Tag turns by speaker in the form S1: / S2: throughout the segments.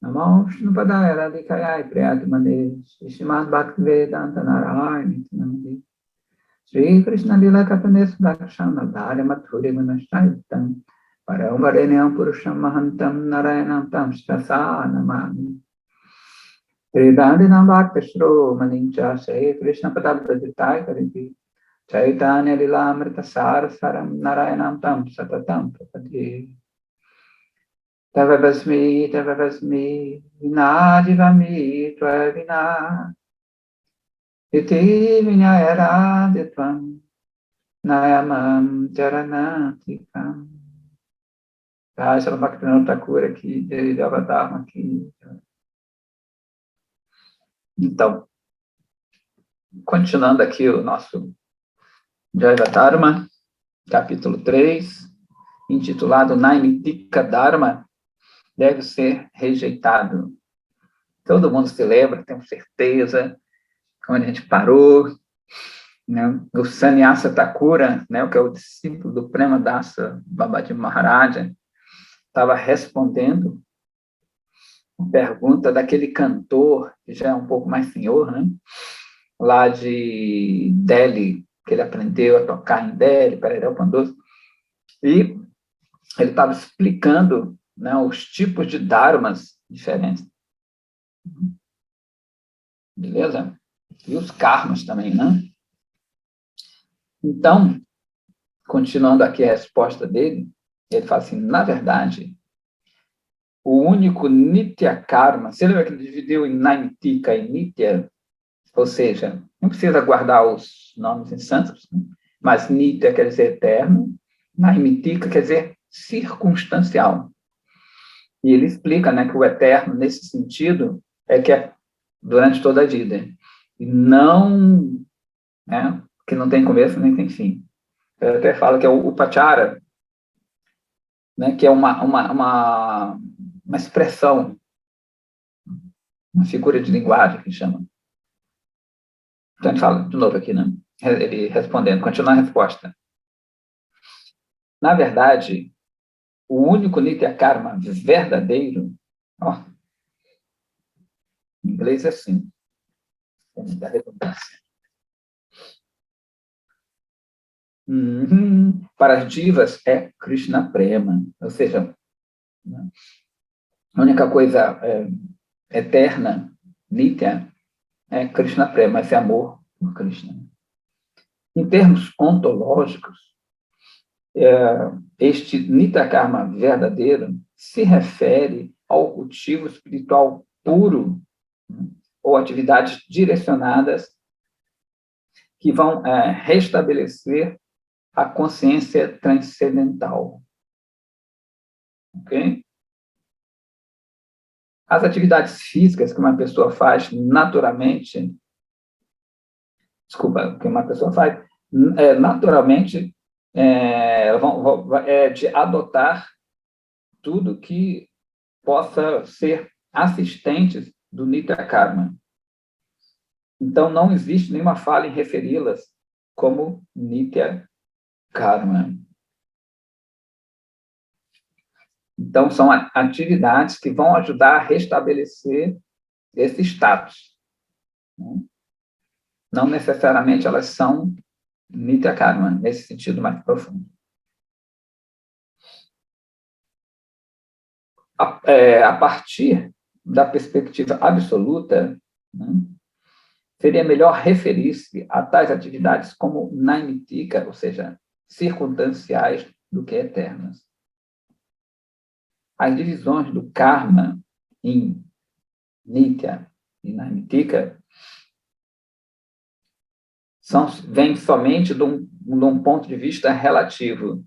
S1: Namo Vishnupadaya Radhikaya Priyatamade Srimad Bhaktivedanta Narayana Namade Sri Krishna Lila Kapanes Bhakshana Dharya Mathuri Manashaitam Paravarenyam Purusham Mahantam Narayanam Tam Shrasa Namami Tridandinam Bhaktashro Manincha Sri Krishna Padabhajitaya Kariti Chaitanya Lila Amrita Sarasaram Narayanam Tam Satatam Prapadhe Tavavasmi, Vinadivami, Tvavina, Iti Vinayaraditam, Nayamam Charanatikam. Rajala Bhaktivinoda Thakur aqui, de Avatar aqui. Então, continuando aqui o nosso Jaiva Dharma, capítulo 3, intitulado Naimitika Dharma, deve ser rejeitado. Todo mundo se lembra, tenho certeza, onde a gente parou, né? O Sannyasa Thakura, né, que é o discípulo do Premadasa Babaji Maharaja, estava respondendo uma pergunta daquele cantor, que já é um pouco mais senhor, né, lá de Delhi, que ele aprendeu a tocar em Delhi, Pererel Pandoso, e ele estava explicando, né, os tipos de dharmas diferentes. Beleza? E os karmas também, né? Então, continuando aqui a resposta dele, ele fala assim, na verdade, o único Nitya Karma, você lembra que ele dividiu em Naimitika e Nitya? Ou seja, não precisa guardar os nomes em sânscrito, né? Mas Nitya quer dizer eterno, Naimitika quer dizer circunstancial. E ele explica, né, que o eterno, nesse sentido, é que é durante toda a vida. E não, né, que não tem começo nem tem fim. Eu até falo que é o Upachara, né, que é uma expressão, uma figura de linguagem, que chama. Então, a gente fala de novo aqui, né? Ele respondendo, continua a resposta. Na verdade, o único Nitya Karma verdadeiro, ó, em inglês é assim, da redundância. Para as divas é Krishna Prema, ou seja, né, a única coisa eterna, Nitya, é Krishna Prema, esse amor por Krishna. Em termos ontológicos, este Nitya Karma verdadeiro se refere ao cultivo espiritual puro, né, ou atividades direcionadas que vão restabelecer a consciência transcendental. Ok? As atividades físicas que uma pessoa faz naturalmente, naturalmente de adotar tudo que possa ser assistente do Nitya Karma. Então, não existe nenhuma falha em referi-las como Nitya Karma. Então, são atividades que vão ajudar a restabelecer esse status. Não necessariamente elas são Nitya Karma, nesse sentido mais profundo. A partir da perspectiva absoluta, né, seria melhor referir-se a tais atividades como naimitika, ou seja, circunstanciais, do que eternas. As divisões do karma em nitya e naimitika vêm somente de um ponto de vista relativo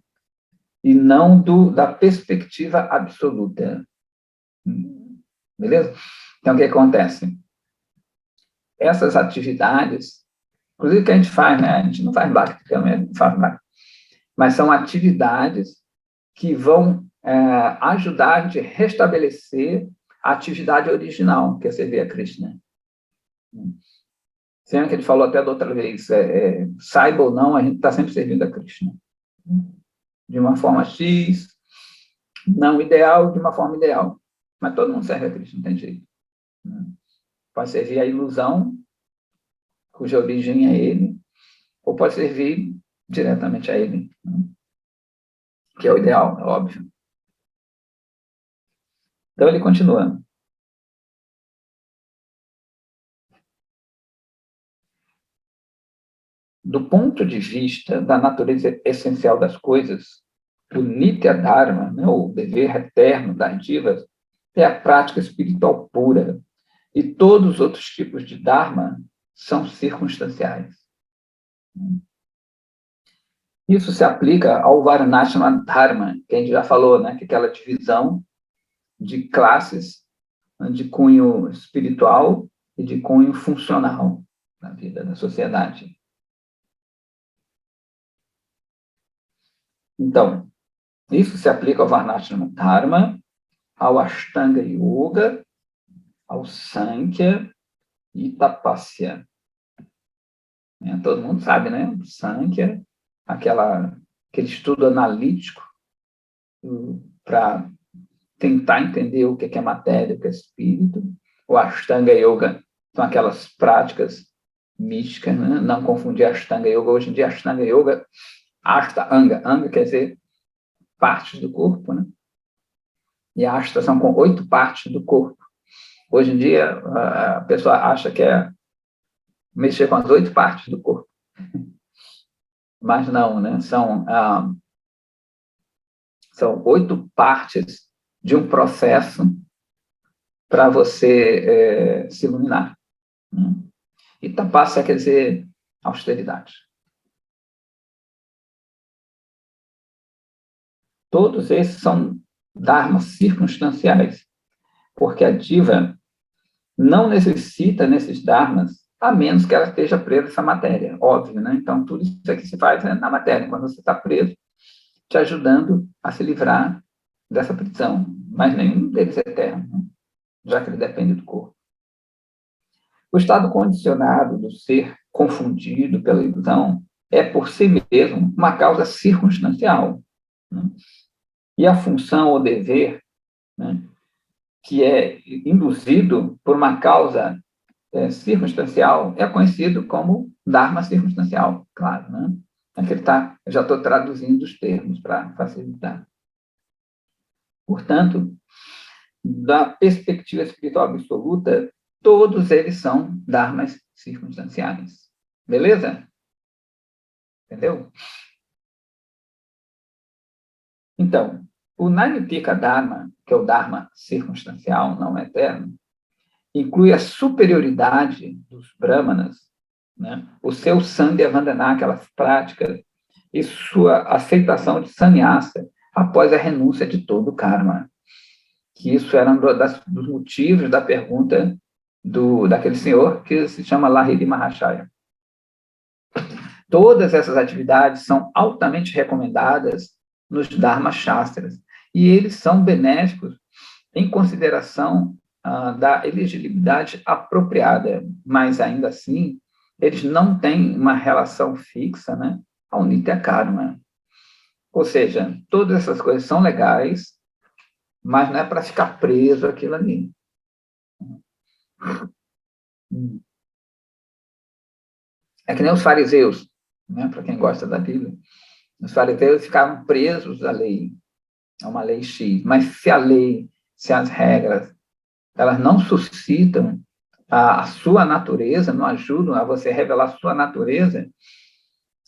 S1: e não da perspectiva absoluta. Beleza? Então, o que acontece? Essas atividades, inclusive que a gente faz, né? A gente não faz bhakti também, mas são atividades que vão ajudar a gente a restabelecer a atividade original, que é servir a Krishna. Sempre que a gente falou até da outra vez, saiba ou não, a gente está sempre servindo a Krishna. De uma forma X, não ideal, de uma forma ideal. Mas todo mundo serve a Krishna, não tem jeito. Né? Pode servir a ilusão, cuja origem é ele, ou pode servir diretamente a ele, né? Que é o ideal, é óbvio. Então ele continua. Do ponto de vista da natureza essencial das coisas, o Nitya Dharma, né, o dever eterno das divas, é a prática espiritual pura. E todos os outros tipos de Dharma são circunstanciais. Isso se aplica ao Varnashram Dharma, que a gente já falou, né, que é aquela divisão de classes, né, de cunho espiritual e de cunho funcional na vida da sociedade. Então, isso se aplica ao Varnashram Dharma, ao Ashtanga Yoga, ao Sankhya e Tapasya. Todo mundo sabe, né? O Sankhya, aquele estudo analítico para tentar entender o que é matéria, o que é espírito. O Ashtanga Yoga são aquelas práticas místicas, né? Não confundir Ashtanga Yoga. Hoje em dia, Ashtanga Yoga, Anga quer dizer partes do corpo, né? E Ashta são com 8 partes do corpo. Hoje em dia, a pessoa acha que é mexer com as 8 partes do corpo. Mas não, né? São 8 partes de um processo para você se iluminar. Né? E tapasya quer dizer austeridade. Todos esses são dharmas circunstanciais, porque a diva não necessita nesses dharmas, a menos que ela esteja presa a essa matéria, óbvio, né? Então, tudo isso aqui se faz na matéria, quando você está preso, te ajudando a se livrar dessa prisão, mas nenhum deles é eterno, né? Já que ele depende do corpo. O estado condicionado do ser confundido pela ilusão é, por si mesmo, uma causa circunstancial. Né? E a função ou dever, né, que é induzido por uma causa circunstancial, é conhecido como Dharma circunstancial, claro. Né? Aqui eu já estou traduzindo os termos para facilitar. Portanto, da perspectiva espiritual absoluta, todos eles são dharmas circunstanciais. Beleza? Entendeu? Então, o Naimittika Dharma, que é o Dharma circunstancial, não eterno, inclui a superioridade dos Brahmanas, né? O seu Sandhya Vandana, aquelas práticas, e sua aceitação de sannyasa após a renúncia de todo o karma. Que isso era um dos motivos da pergunta daquele senhor que se chama Lahiri Mahashaya. Todas essas atividades são altamente recomendadas nos Dharma Shastras, e eles são benéficos em consideração da elegibilidade apropriada, mas ainda assim, eles não têm uma relação fixa, né, ao Nitya Karma. Ou seja, todas essas coisas são legais, mas não é para ficar preso aquilo ali. É que nem os fariseus, né, para quem gosta da Bíblia. Os fariseus ficavam presos à lei, a uma lei X. Mas se as regras, elas não suscitam a sua natureza, não ajudam a você revelar a sua natureza,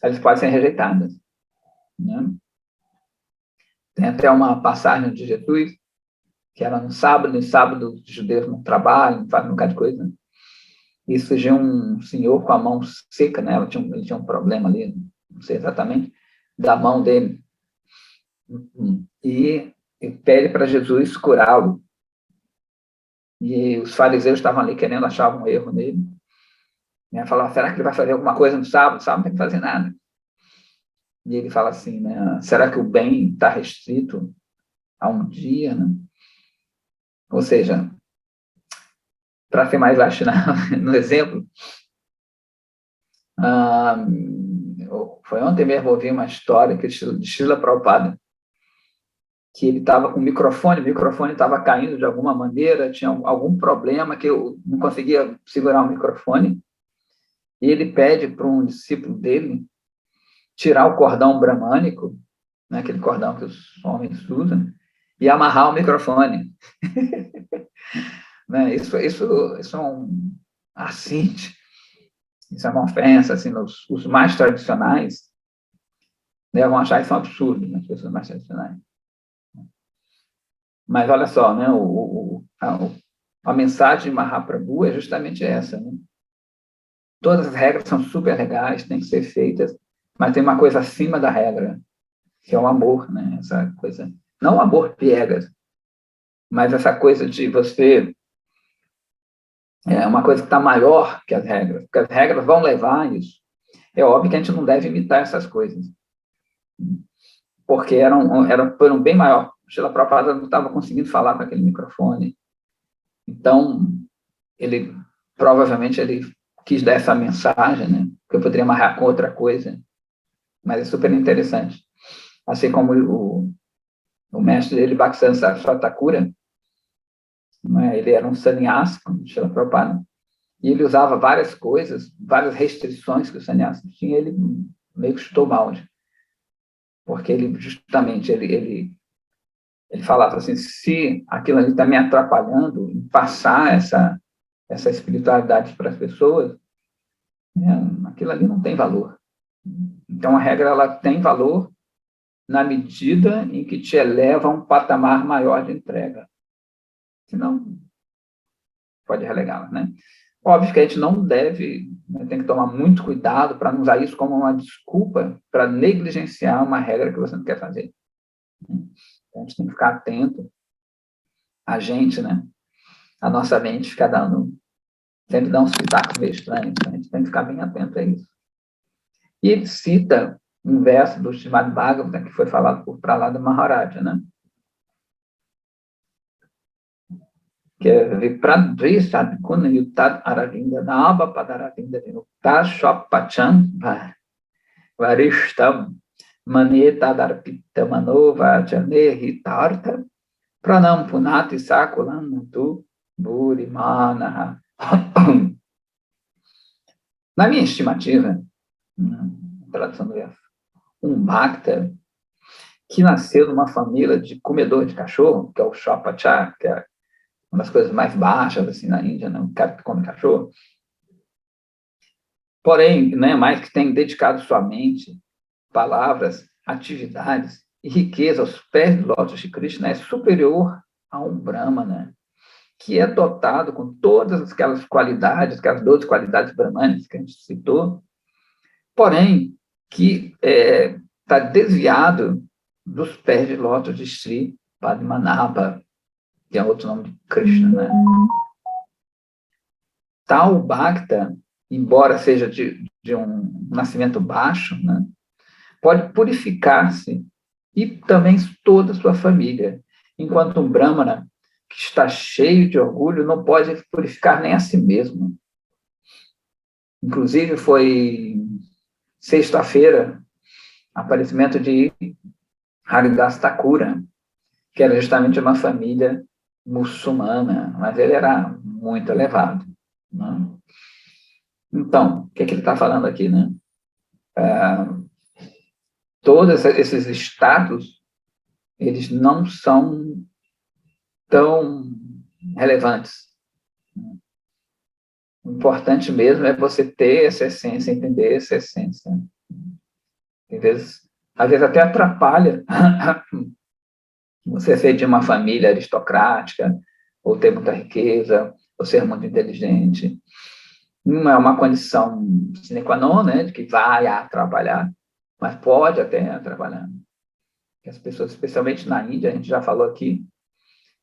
S1: elas podem ser rejeitadas. Né? Tem até uma passagem de Jesus, que era no sábado os judeus não trabalham, não fazem um bocado de coisa. E surgiu um senhor com a mão seca, né? Ele tinha um problema ali, não sei exatamente, da mão dele. E pede para Jesus curá-lo. E os fariseus estavam ali querendo achar um erro nele. Né? Falavam, será que ele vai fazer alguma coisa no sábado? Sábado não tem que fazer nada. E ele fala assim, né? Será que o bem está restrito a um dia? Né? Ou seja, para ser mais baixo no exemplo, foi ontem mesmo ouvi uma história de Srila Prabhupada, que ele estava com o microfone estava caindo de alguma maneira, tinha algum problema que eu não conseguia segurar o microfone, e ele pede para um discípulo dele tirar o cordão bramânico, né, aquele cordão que os homens usam, e amarrar o microfone. Né? Isso é um assinte, isso é uma ofensa, assim, os mais tradicionais, né, vão achar isso um absurdo, né, as pessoas mais tradicionais. Mas olha só, né, a mensagem de Mahaprabhu é justamente essa. Né? Todas as regras são super legais, têm que ser feitas, mas tem uma coisa acima da regra, que é o amor, né? Essa coisa, não o amor piegas, mas essa coisa de você é uma coisa que está maior que as regras, porque as regras vão levar a isso. É óbvio que a gente não deve imitar essas coisas, porque foram bem maior. O Srila Prabhupada não estava conseguindo falar com aquele microfone. Então, provavelmente ele quis dar essa mensagem, né? Que eu poderia amarrar com outra coisa, mas é super interessante. Assim como o mestre dele, Bhaktisiddhanta Saraswati Thakura, né? Ele era um sannyasi, como Srila Prabhupada, e ele usava várias coisas, várias restrições que o sannyasi tinha, ele meio que chutou balde, porque ele justamente ele falava assim, se aquilo ali está me atrapalhando em passar essa espiritualidade para as pessoas, né, aquilo ali não tem valor. Então, a regra ela tem valor na medida em que te eleva a um patamar maior de entrega. Senão, pode relegá-la, né? Óbvio que a gente não deve, né, tem que tomar muito cuidado para não usar isso como uma desculpa para negligenciar uma regra que você não quer fazer. Então, a gente tem que ficar atento. A gente, né? A nossa mente fica sempre dá uns pitacos meio estranhos. A gente tem que ficar bem atento a isso. E ele cita um verso do Srimad Bhagavatam que foi falado por Prahlada Maharaja, né? Que é Vipradri Sadguna Yutad Aravinda Naba Padaravinda Vinukta Shopachan Varishtam Maneta Darpita Manova Jane Hitartha Pranam Punati Sakulam Nantu Burimanaha. Na minha estimativa, na tradução do verso, um bhakta que nasceu numa família de comedor de cachorro, que é o Shopachar, que é uma das coisas mais baixas assim na Índia, né? Um cara que come cachorro. Porém, né, mais que tem dedicado sua mente, palavras, atividades e riqueza aos pés do lótus de Krishna, é superior a um Brahmana, que é dotado com todas aquelas qualidades, aquelas 12 qualidades brahmanas que a gente citou, porém, que está desviado dos pés de lótus de Sri Padmanabha, que é outro nome de Krishna, né? Tal Bhakta, embora seja de um nascimento baixo, né, pode purificar-se e também toda a sua família, enquanto um Brahmana que está cheio de orgulho não pode purificar nem a si mesmo. Inclusive, foi sexta-feira, aparecimento de Haridas Thakura, que era justamente uma família muçulmana, mas ele era muito elevado. Né? Então, o que ele está falando aqui? Né? Todos esses status, eles não são tão relevantes. O importante mesmo é você ter essa essência, entender essa essência. Às vezes até atrapalha você ser de uma família aristocrática, ou ter muita riqueza, ou ser muito inteligente. Não é uma condição sine qua non, né, de que vai atrapalhar, mas pode até atrapalhar. As pessoas, especialmente na Índia, a gente já falou aqui,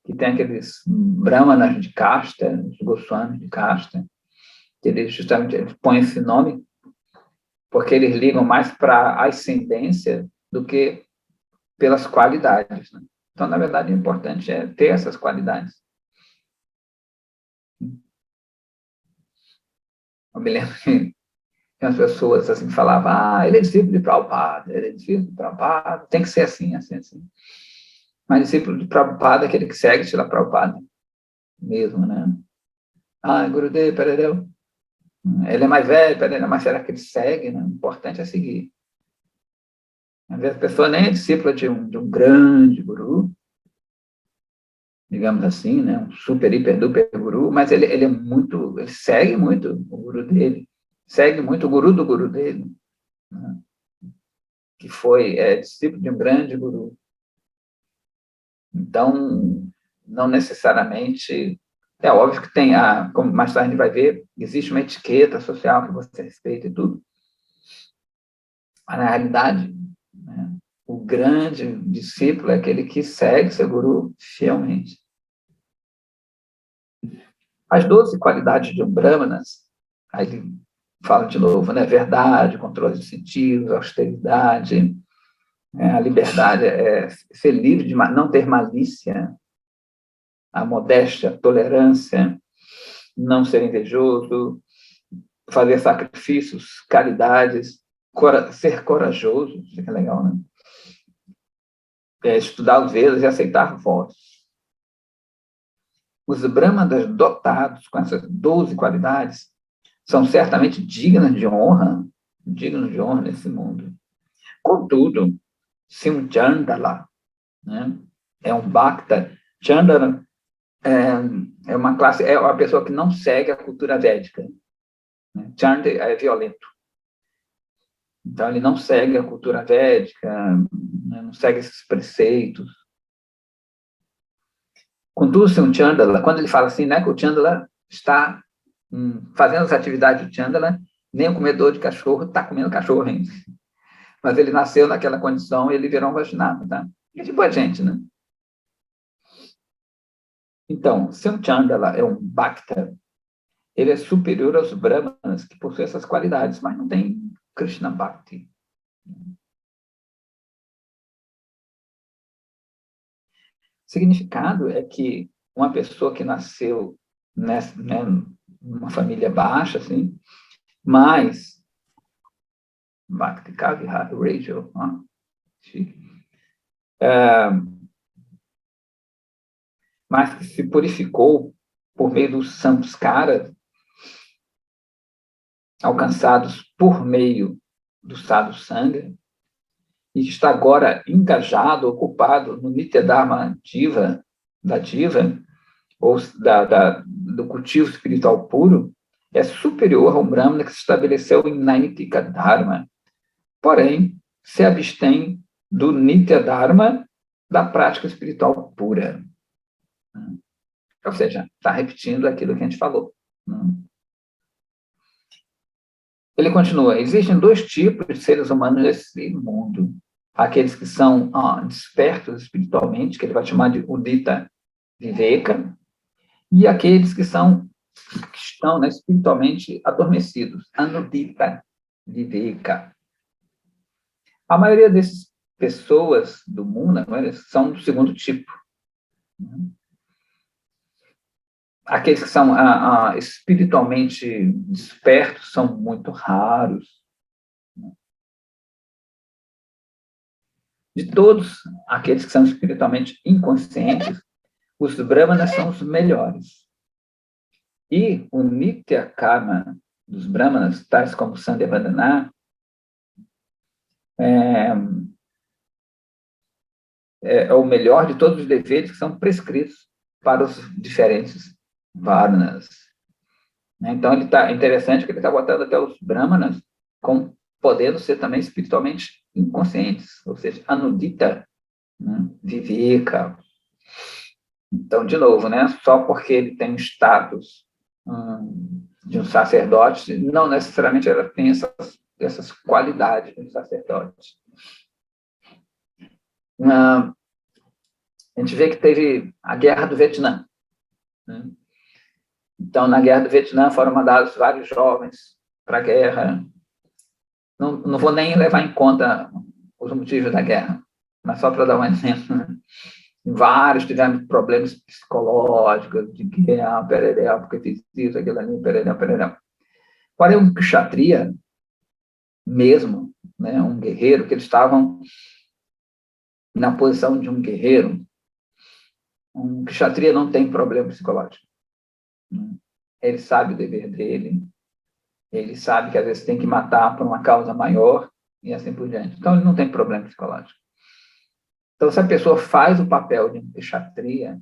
S1: que tem aqueles brahmanas de casta, os goswamis de casta, que eles justamente põem esse nome porque eles ligam mais para a ascendência do que pelas qualidades. Né? Então, na verdade, o importante é ter essas qualidades. Eu me lembro que as pessoas assim falavam, ele é discípulo de Prabhupada, ele é discípulo de Prabhupada, tem que ser assim, assim, assim. Mas discípulo de Prabhupada é aquele que segue Srila Prabhupada mesmo, né? Ah, Gurudev, perdeu. Ele é mais velho, perdeu, mas será que ele segue? Né? O importante é seguir. Às vezes a pessoa nem é discípula de um grande guru, digamos assim, né? Um super, hiper, duper guru, mas ele é muito, ele segue muito o guru dele, segue muito o guru dele, né? Que foi discípulo de um grande guru. Então, não necessariamente. É óbvio que tem, como mais tarde a gente vai ver, existe uma etiqueta social que você respeita e tudo, mas na realidade, né, o grande discípulo é aquele que segue seu guru fielmente. As 12 qualidades de um Brahmanas, aí ele fala de novo, né? Verdade, controle de sentidos, austeridade, a liberdade é ser livre de não ter malícia, a modéstia, a tolerância, não ser invejoso, fazer sacrifícios, caridades, ser corajoso, isso que é legal, né? Estudar os Vedas e aceitar votos. Os Brahmanas dotados com essas 12 qualidades são certamente dignos de honra nesse mundo. Contudo, se um Chandala, né, é um Bhakta, Chandala é uma classe, é uma pessoa que não segue a cultura védica. Né? Chanda é violento. Então, ele não segue a cultura védica, né, não segue esses preceitos. Contudo, se um Chandala, quando ele fala assim, né, que o Chandala está fazendo as atividades do Chandala, nem o comedor de cachorro está comendo cachorro ainda. Mas ele nasceu naquela condição e ele virou um Vaishnava, tá? É tipo a gente, né? Então, se um Chandala é um Bhakta, ele é superior aos Brahmanas, que possuem essas qualidades, mas não tem Krishna Bhakti. O significado é que uma pessoa que nasceu nessa, né, numa família baixa, assim, mas Bhakti Kavihara Rachel, mas que se purificou por meio dos santos caras, alcançados por meio do sadhu sangha, e está agora engajado, ocupado no Nitya Dharma Diva, da Diva, ou do cultivo espiritual puro, é superior ao Brahmana que se estabeleceu em Naitika Dharma. Porém, se abstém do Nitya Dharma da prática espiritual pura. Ou seja, está repetindo aquilo que a gente falou. Ele continua: existem dois tipos de seres humanos nesse mundo. Aqueles que são despertos espiritualmente, que ele vai chamar de Udita Viveka, e aqueles que estão, né, espiritualmente adormecidos, Anudita Viveka. A maioria dessas pessoas do mundo são do segundo tipo. Aqueles que são espiritualmente despertos são muito raros. De todos aqueles que são espiritualmente inconscientes, os Brahmanas são os melhores. E o Nitya Karma dos Brahmanas, tais como Sandhyavadana, é o melhor de todos os deveres que são prescritos para os diferentes Varnas. Então, ele tá interessante que ele está botando até os Brahmanas como podendo ser também espiritualmente inconscientes, ou seja, Anudita, né? Viveka. Então, de novo, né? Só porque ele tem status de um sacerdote, não necessariamente ela tem essas qualidades de um sacerdote. A gente vê que teve a Guerra do Vietnã. Né? Então, na Guerra do Vietnã foram mandados vários jovens para a guerra. Não vou nem levar em conta os motivos da guerra, mas só para dar um exemplo. Né? Vários tiveram problemas psicológicos, de guerra, pereré, porque fiz isso, aquilo ali, pereré, pereré. Porém, um kshatriya, mesmo, né, um guerreiro, que eles estavam na posição de um guerreiro, Um kshatriya não tem problema psicológico. Ele sabe o dever dele, ele sabe que às vezes tem que matar por uma causa maior e assim por diante. Então, ele não tem problema psicológico. Então, se a pessoa faz o papel de um kshatriya,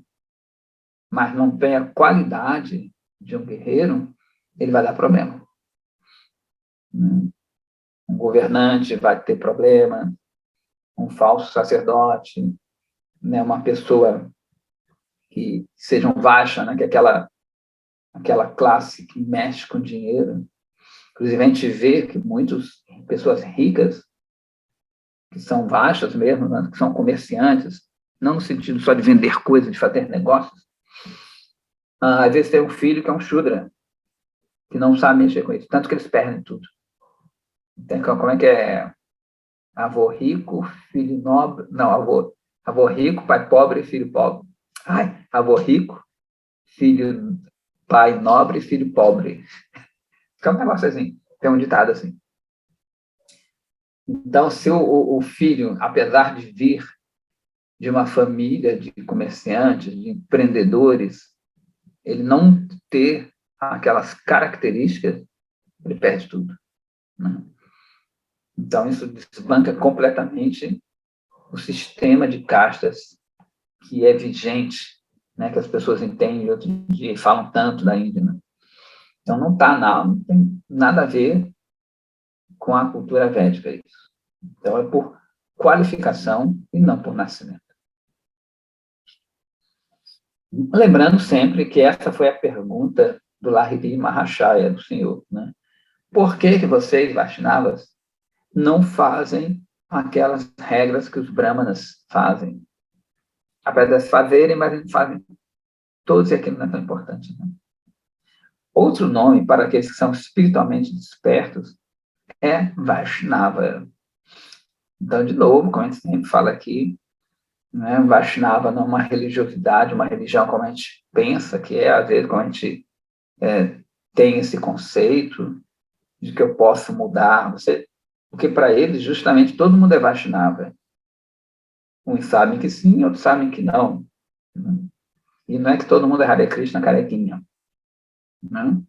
S1: mas não tem a qualidade de um guerreiro, ele vai dar problema. Um governante vai ter problema, um falso sacerdote, né, uma pessoa que seja um Vaishya, né, que é aquela classe que mexe com dinheiro. Inclusive, a gente vê que muitas pessoas ricas, que são Vaishyas mesmo, né, que são comerciantes, não no sentido só de vender coisas, de fazer negócios, às vezes tem um filho que é um Shudra, que não sabe mexer com isso, tanto que eles perdem tudo. Então, como é que é? Avô rico, filho nobre... Não, avô rico, pai pobre, filho pobre. Ai, avô rico, filho... Pai nobre, filho pobre. Fica um negócio assim, tem um ditado assim. Então, se o filho, apesar de vir de uma família de comerciantes, de empreendedores, ele não ter aquelas características, ele perde tudo. Né? Então, isso desbanca completamente o sistema de castas que é vigente, né, que as pessoas entendem outro dia e falam tanto da Índia. Né? Então, não tem nada a ver com a cultura védica isso. Então, é por qualificação e não por nascimento. Lembrando sempre que essa foi a pergunta do Lahiri Mahashaya, do Senhor. Né? Por que vocês, Vaishnavas, não fazem aquelas regras que os Brahmanas fazem? Apesar de fazerem, mas eles fazem todos e aquilo não é tão importante. Né? Outro nome para aqueles que são espiritualmente despertos é Vaishnava. Então, de novo, como a gente sempre fala aqui, né, Vaishnava não é uma religiosidade, uma religião como a gente pensa que é, às vezes, como a gente tem esse conceito de que eu posso mudar. Porque para eles, justamente, todo mundo é Vaishnava. Uns sabem que sim, outros sabem que não. Né? E não é que todo mundo é Hare Krishna carequinha. Né?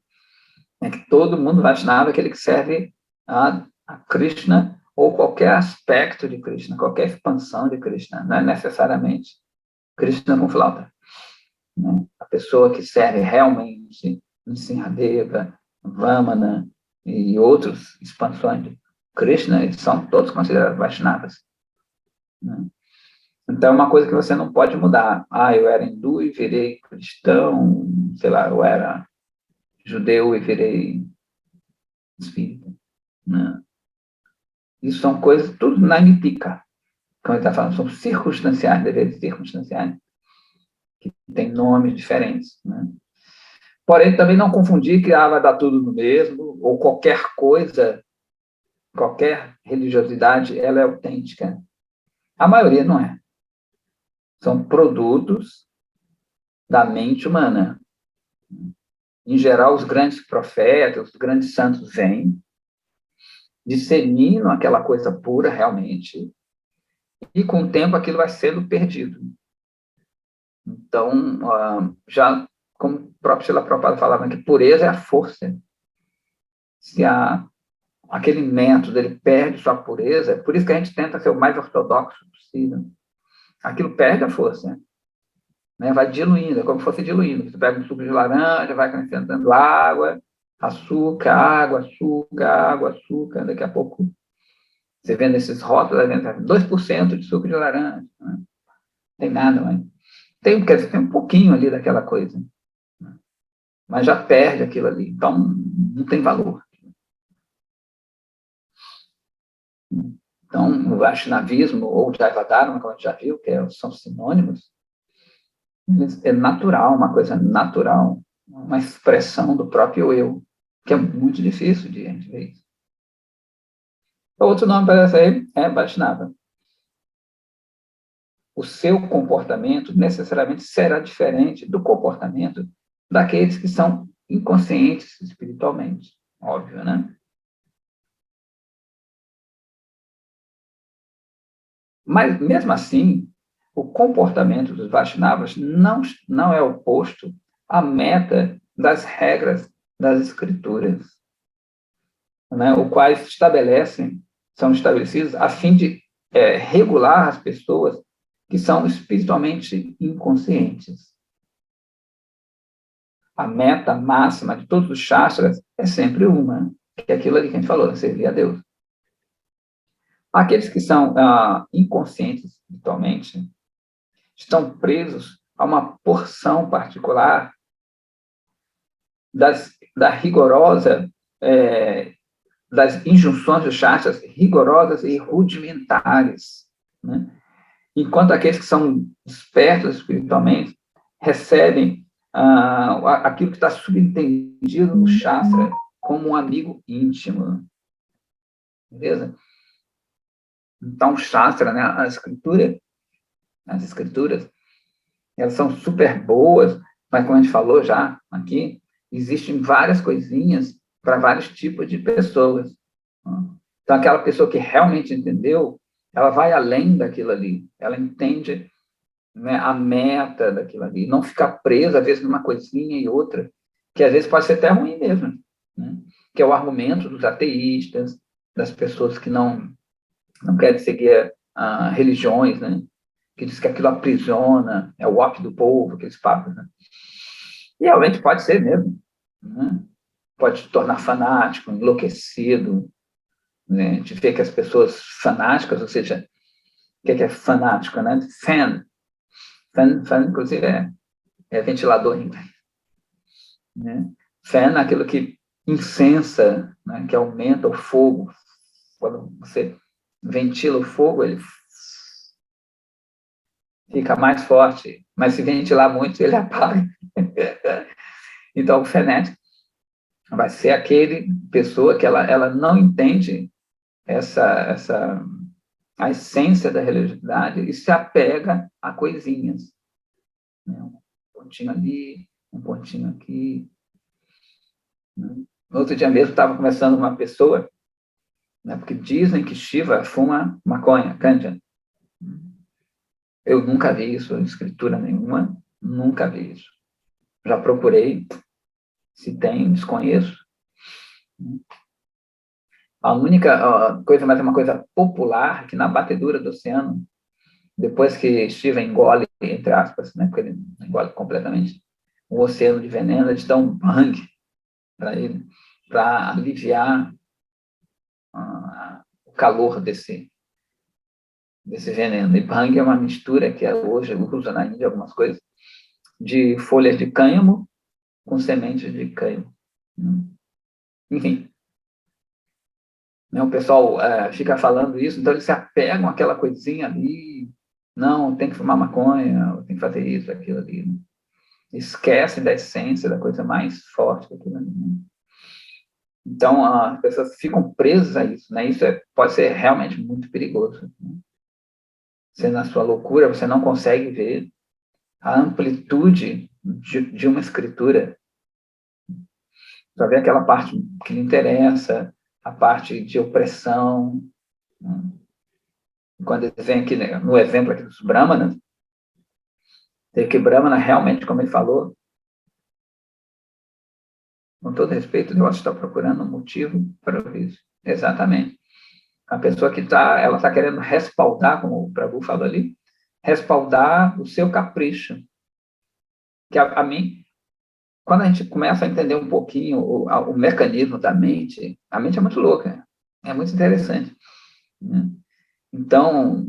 S1: É que todo mundo Vaishnava é aquele que serve a Krishna ou qualquer aspecto de Krishna, qualquer expansão de Krishna, não é necessariamente Krishna com flauta. Né? A pessoa que serve realmente Nrsimhadeva, Vamana e outras expansões de Krishna, eles são todos considerados Vaishnavas. Né? Então, é uma coisa que você não pode mudar. Eu era hindu e virei cristão, sei lá, eu era judeu e virei espírita. Né? Isso são coisas, tudo na mitica, como ele está falando, são circunstanciais, deveres circunstanciais, que têm nomes diferentes. Né? Porém, também não confundir que vai dar tudo no mesmo, ou qualquer coisa, qualquer religiosidade, ela é autêntica. A maioria não é. São produtos da mente humana. Em geral, os grandes profetas, os grandes santos vêm, disseminam aquela coisa pura realmente, e com o tempo aquilo vai sendo perdido. Então, já como o próprio Srila Prabhupada falava, que pureza é a força. Se aquele método ele perde sua pureza, é por isso que a gente tenta ser o mais ortodoxo possível. Aquilo perde a força. Né? Vai diluindo, é como se fosse diluindo. Você pega um suco de laranja, vai acrescentando água, açúcar, água, açúcar, água, açúcar. Daqui a pouco, você vê nesses rótulos, 2% de suco de laranja. Né? Não tem nada, mas quer dizer, tem um pouquinho ali daquela coisa. Né? Mas já perde aquilo ali. Então, não tem valor. Então, o Vaishnavismo ou o Jaiva-dharma, como a gente já viu, são sinônimos, é natural, uma coisa natural, uma expressão do próprio eu, que é muito difícil de a gente ver isso. Outro nome para essa aí é Vaishnava. O seu comportamento necessariamente será diferente do comportamento daqueles que são inconscientes espiritualmente. Óbvio, né? Mas, mesmo assim, o comportamento dos Vaishnavas não é oposto à meta das regras das escrituras, né, o quais são estabelecidos a fim de regular as pessoas que são espiritualmente inconscientes. A meta máxima de todos os shastras é sempre uma, que é aquilo ali que a gente falou, servir a Deus. Aqueles que são inconscientes espiritualmente estão presos a uma porção particular da rigorosa, das injunções dos shastras rigorosas e rudimentares, né? Enquanto aqueles que são despertos espiritualmente recebem aquilo que está subentendido no shastra como um amigo íntimo. Beleza? Então, o shastra, né, as escrituras, elas são super boas, mas como a gente falou já aqui, existem várias coisinhas para vários tipos de pessoas. Então, aquela pessoa que realmente entendeu, ela vai além daquilo ali, ela entende, né, a meta daquilo ali, não fica presa, às vezes, numa coisinha e outra, que às vezes pode ser até ruim mesmo, né? Que é o argumento dos ateístas, das pessoas que não querem seguir religiões, né? Que diz que aquilo aprisiona, é o ópio do povo, aqueles papos, né? E realmente pode ser mesmo, né? Pode te tornar fanático, enlouquecido, né? A gente vê que as pessoas fanáticas, ou seja, o que é fanático, né? Fan, inclusive, é ventilador em inglês, né? Fan é aquilo que incensa, né? Que aumenta o fogo. Quando você ventila o fogo, ele fica mais forte, mas se ventilar muito, ele apaga. Então, o fanático vai ser aquele pessoa que ela não entende a essência da religiosidade e se apega a coisinhas, né? Um pontinho ali, um pontinho aqui, né? No outro dia mesmo estava conversando com uma pessoa, né, porque dizem que Shiva fuma maconha, ganja. Eu nunca vi isso em escritura nenhuma, nunca vi isso. Já procurei, se tem, desconheço. A única coisa, mas é uma coisa popular, que na batedura do oceano, depois que Shiva engole, entre aspas, né, porque ele engole completamente o oceano de veneno, eles dão um bang para ele, para aliviar o calor desse veneno. E bang é uma mistura que hoje usa na Índia algumas coisas, de folhas de cânhamo com sementes de cânhamo. Enfim, né, o pessoal fica falando isso, então eles se apegam àquela coisinha ali, não, tem que fumar maconha, tem que fazer isso, aquilo ali, né? Esquecem da essência, da coisa mais forte daquilo ali, né? Então, as pessoas ficam presas a isso, né? Isso pode ser realmente muito perigoso, né? Você, na sua loucura, você não consegue ver a amplitude de uma escritura. Só vê aquela parte que lhe interessa, a parte de opressão, né? Quando eles vêm aqui, né, no exemplo aqui dos Brahmanas, tem que Brahmana realmente, como ele falou, com todo respeito, Deus está procurando um motivo para isso. Exatamente. A pessoa que ela está querendo respaldar, como o Prabhu falou ali, respaldar o seu capricho. Que a mim, quando a gente começa a entender um pouquinho o mecanismo da mente, a mente é muito louca, é muito interessante, né? Então,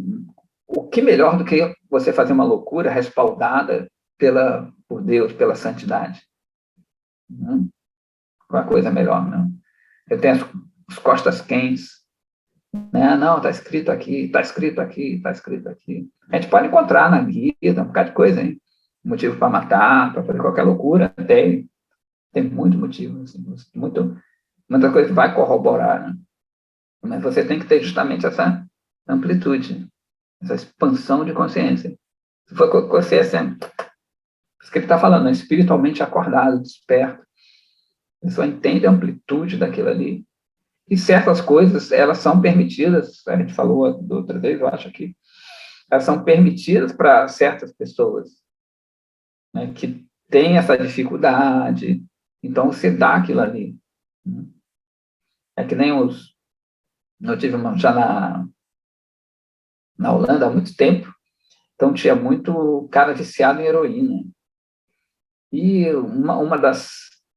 S1: o que melhor do que você fazer uma loucura respaldada por Deus, pela santidade, né? Uma coisa melhor, não? Eu tenho as costas quentes, né? Não, está escrito aqui, está escrito aqui, está escrito aqui. A gente pode encontrar na guia um bocado de coisa, hein? Motivo para matar, para fazer qualquer loucura, tem muito motivo, assim, muita coisa que vai corroborar, né? Mas você tem que ter justamente essa amplitude, essa expansão de consciência. Se for consciência, isso que ele está falando, né? Espiritualmente acordado, desperto, a pessoa entende a amplitude daquilo ali, e certas coisas, elas são permitidas, a gente falou da outra vez, eu acho aqui, elas são permitidas para certas pessoas, né, que têm essa dificuldade, então você dá aquilo ali. Né? É que nem eu tive já na Holanda há muito tempo, então tinha muito cara viciado em heroína. E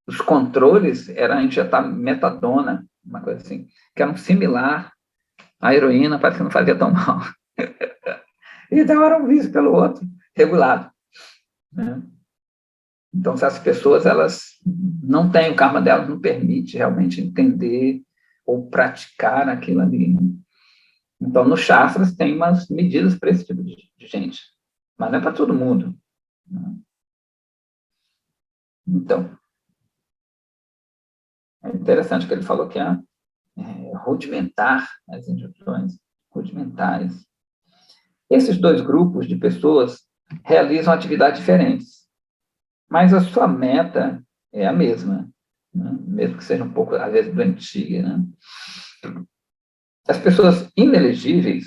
S1: dos controles era injetar metadona, uma coisa assim, que era um similar à heroína, parece que não fazia tão mal. Então era um vício pelo outro, regulado. Né? Então, se as pessoas elas não têm, o karma delas não permite realmente entender ou praticar aquilo ali. Né? Então, no Shastras tem umas medidas para esse tipo de gente, mas não é para todo mundo. Né? Então, é interessante que ele falou que rudimentar as injunções, rudimentares. Esses dois grupos de pessoas realizam atividades diferentes, mas a sua meta é a mesma, né? Mesmo que seja um pouco, às vezes, doentia. Né? As pessoas inelegíveis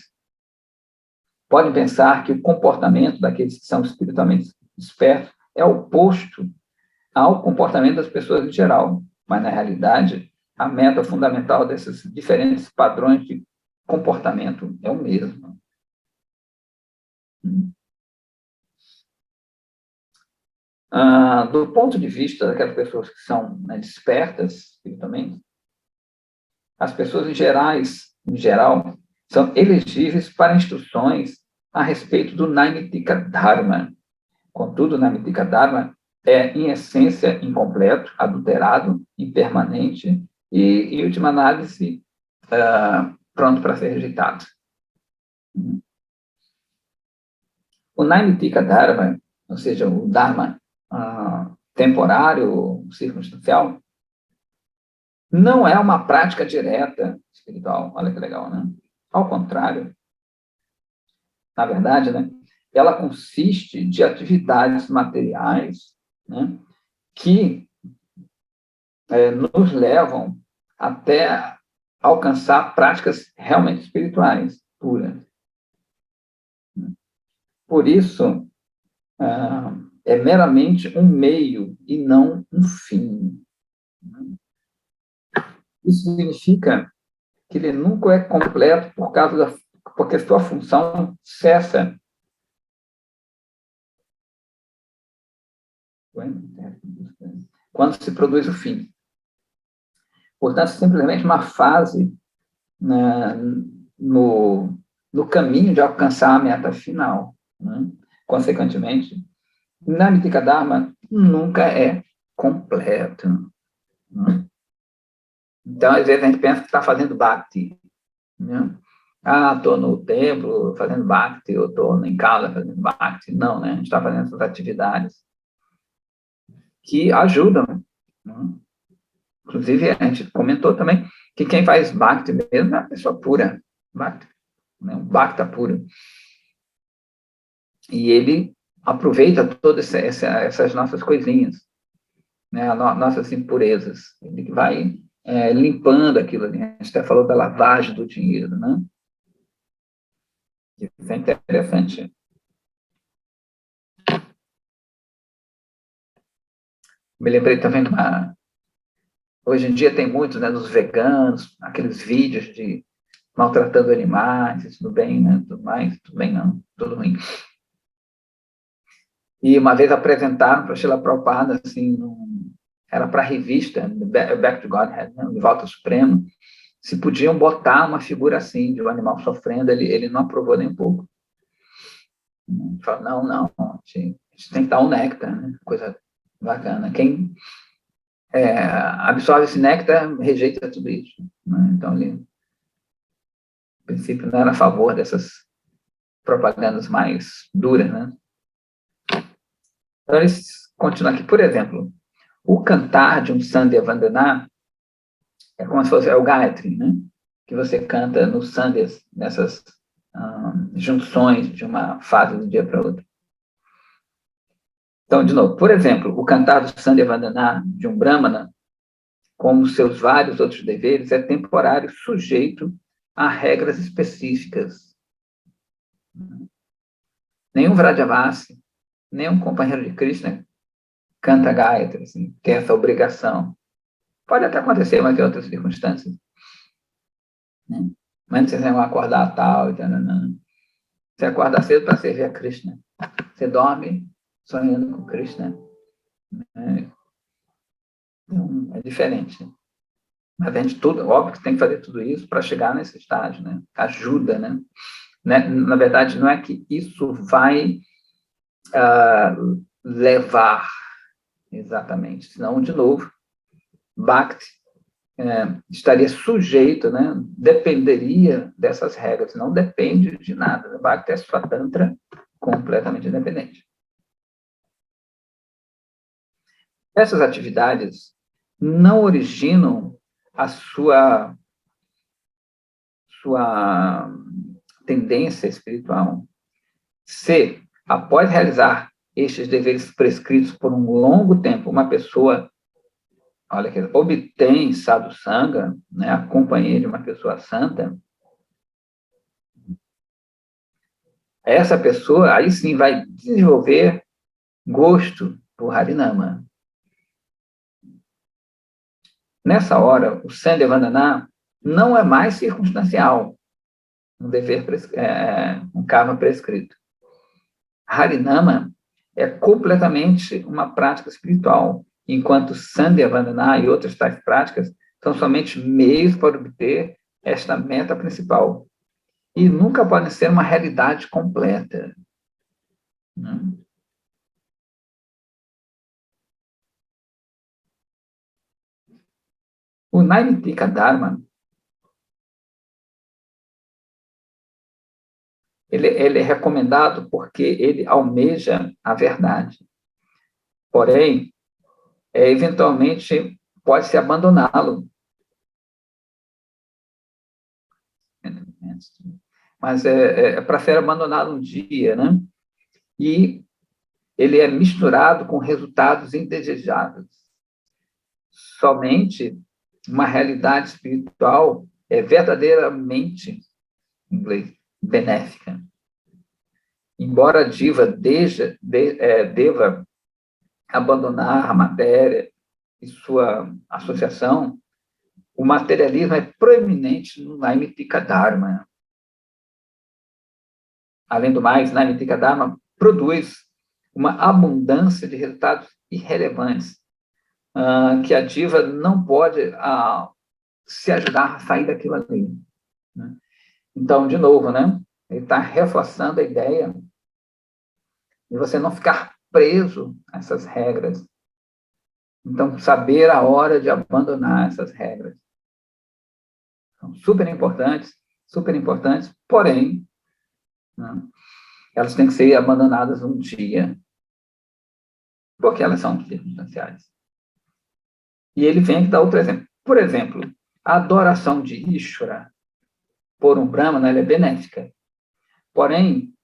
S1: podem pensar que o comportamento daqueles que são espiritualmente espertos é oposto ao comportamento das pessoas em geral, mas, na realidade, a meta fundamental desses diferentes padrões de comportamento é o mesmo. Do ponto de vista daquelas pessoas que são, né, despertas espiritualmente, as pessoas em geral, são elegíveis para instruções a respeito do Naimitika Dharma. Contudo, o Naimitika Dharma é, em essência, incompleto, adulterado, impermanente e, em última análise, pronto para ser rejeitado. O Naimitika Dharma, ou seja, o Dharma temporário, circunstancial, não é uma prática direta espiritual. Olha que legal, né? Ao contrário, na verdade, né, ela consiste de atividades materiais, né, que nos levam até alcançar práticas realmente espirituais, puras. Por isso, é meramente um meio e não um fim. Isso significa que ele nunca é completo porque sua função cessa quando se produz o fim. Portanto, é simplesmente uma fase, né, no caminho de alcançar a meta final. Né? Consequentemente, Namitika Dharma nunca é completo. Né? Então, às vezes, a gente pensa que está fazendo bhakti. Né? Estou no templo fazendo bhakti, ou estou em casa fazendo bhakti. Não, né? A gente está fazendo essas atividades que ajudam. Né? Inclusive, a gente comentou também que quem faz bhakti mesmo é a pessoa pura. Bhakti, né? Um bhakta puro. E ele aproveita todas essas nossas coisinhas, né? Nossas impurezas. Ele vai limpando aquilo ali. A gente até falou da lavagem do dinheiro, né? Isso é interessante. Me lembrei também hoje em dia tem muitos, né, dos veganos, aqueles vídeos de maltratando animais, tudo bem, né? Tudo mais, tudo bem não, tudo ruim. E uma vez apresentaram para Srila Prabhupada, assim, era para a revista, Back to Godhead, né, De Volta ao Supremo, se podiam botar uma figura assim, de um animal sofrendo, ele não aprovou nem um pouco. Ele falou, não, a gente tem que dar um néctar, né? Coisa bacana. Quem absorve esse néctar rejeita tudo isso. Né? Então, ele, no princípio, não era a favor dessas propagandas mais duras. Né? Então, eles continuam aqui. Por exemplo, o cantar de um Sandhya Vandana é como se fosse o Gayatri, né? Que você canta nos Sandhyas, nessas junções de uma fase do dia para outra. Então, de novo, por exemplo, o cantar do Sandhya Vandana de um Brahmana, como seus vários outros deveres, é temporário, sujeito a regras específicas. Nenhum Vrajavasi, nenhum companheiro de Krishna canta Gayatri, assim, tem essa obrigação. Pode até acontecer, mas em outras circunstâncias. Né? Mas vocês vão acordar tal, não. Você acorda cedo para servir a Krishna. Você dorme sonhando com Krishna. Né? Então, é diferente. Mas a gente tudo, óbvio que tem que fazer tudo isso para chegar nesse estágio, né? Ajuda, né? Na verdade, não é que isso vai levar exatamente, senão, de novo, Bhakti estaria sujeito, né? Dependeria dessas regras, não depende de nada. Bhakti é Swatantra, completamente independente. Essas atividades não originam a sua tendência espiritual. Se, após realizar estes deveres prescritos por um longo tempo, uma pessoa, olha, que obtém sadhu sanga, né, a companhia de uma pessoa santa, essa pessoa aí sim vai desenvolver gosto por Harinama. Nessa hora, o Sandhyavandana não é mais circunstancial, um dever, um karma prescrito. Harinama é completamente uma prática espiritual, enquanto Sandhyavandana e outras tais práticas são somente meios para obter esta meta principal. E nunca podem ser uma realidade completa. Né? O Naimittika Dharma, ele é recomendado porque ele almeja a verdade. Porém, eventualmente pode-se abandoná-lo. Mas é para ser abandonado um dia, né? E ele é misturado com resultados indesejáveis. Somente uma realidade espiritual é verdadeiramente, em inglês, benéfica. Embora a diva deva abandonar a matéria e sua associação, o materialismo é proeminente no Naimittika Dharma. Além do mais, Naimittika Dharma produz uma abundância de resultados irrelevantes, que a diva não pode se ajudar a sair daquilo ali. Né? Então, de novo, né? Ele está reforçando a ideia de você não ficar preso a essas regras. Então, saber a hora de abandonar essas regras. São super importantes, porém, né, elas têm que ser abandonadas um dia, porque elas são circunstanciais. E ele vem dar outro exemplo. Por exemplo, a adoração de Ishvara por um Brahmana, ela é benéfica. Porém,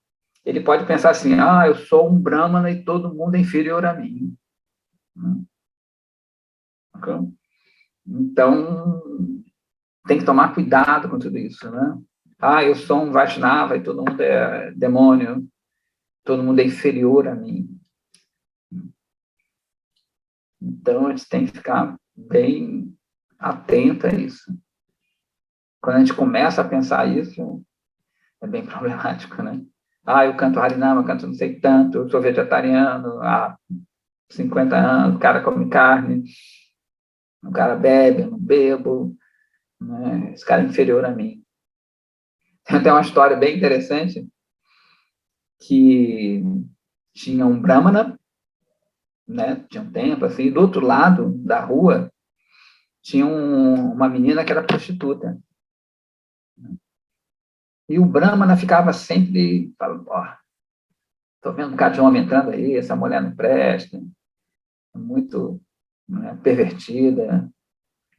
S1: ele pode pensar assim, eu sou um Brahmana e todo mundo é inferior a mim. Então, tem que tomar cuidado com tudo isso, né? Eu sou um Vaishnava e todo mundo é demônio, todo mundo é inferior a mim. Então, a gente tem que ficar bem atento a isso. Quando a gente começa a pensar isso, é bem problemático, né? Eu canto Harinama, canto não sei tanto, eu sou vegetariano há 50 anos, o cara come carne, o cara bebe, eu não bebo, né? Esse cara é inferior a mim. Tem uma história bem interessante que tinha um Brahmana, né? Tinha um templo, assim, do outro lado da rua tinha uma menina que era prostituta. E o Brahmana ficava sempre falando, estou vendo um cara de homem entrando aí, essa mulher não presta, muito, né, pervertida,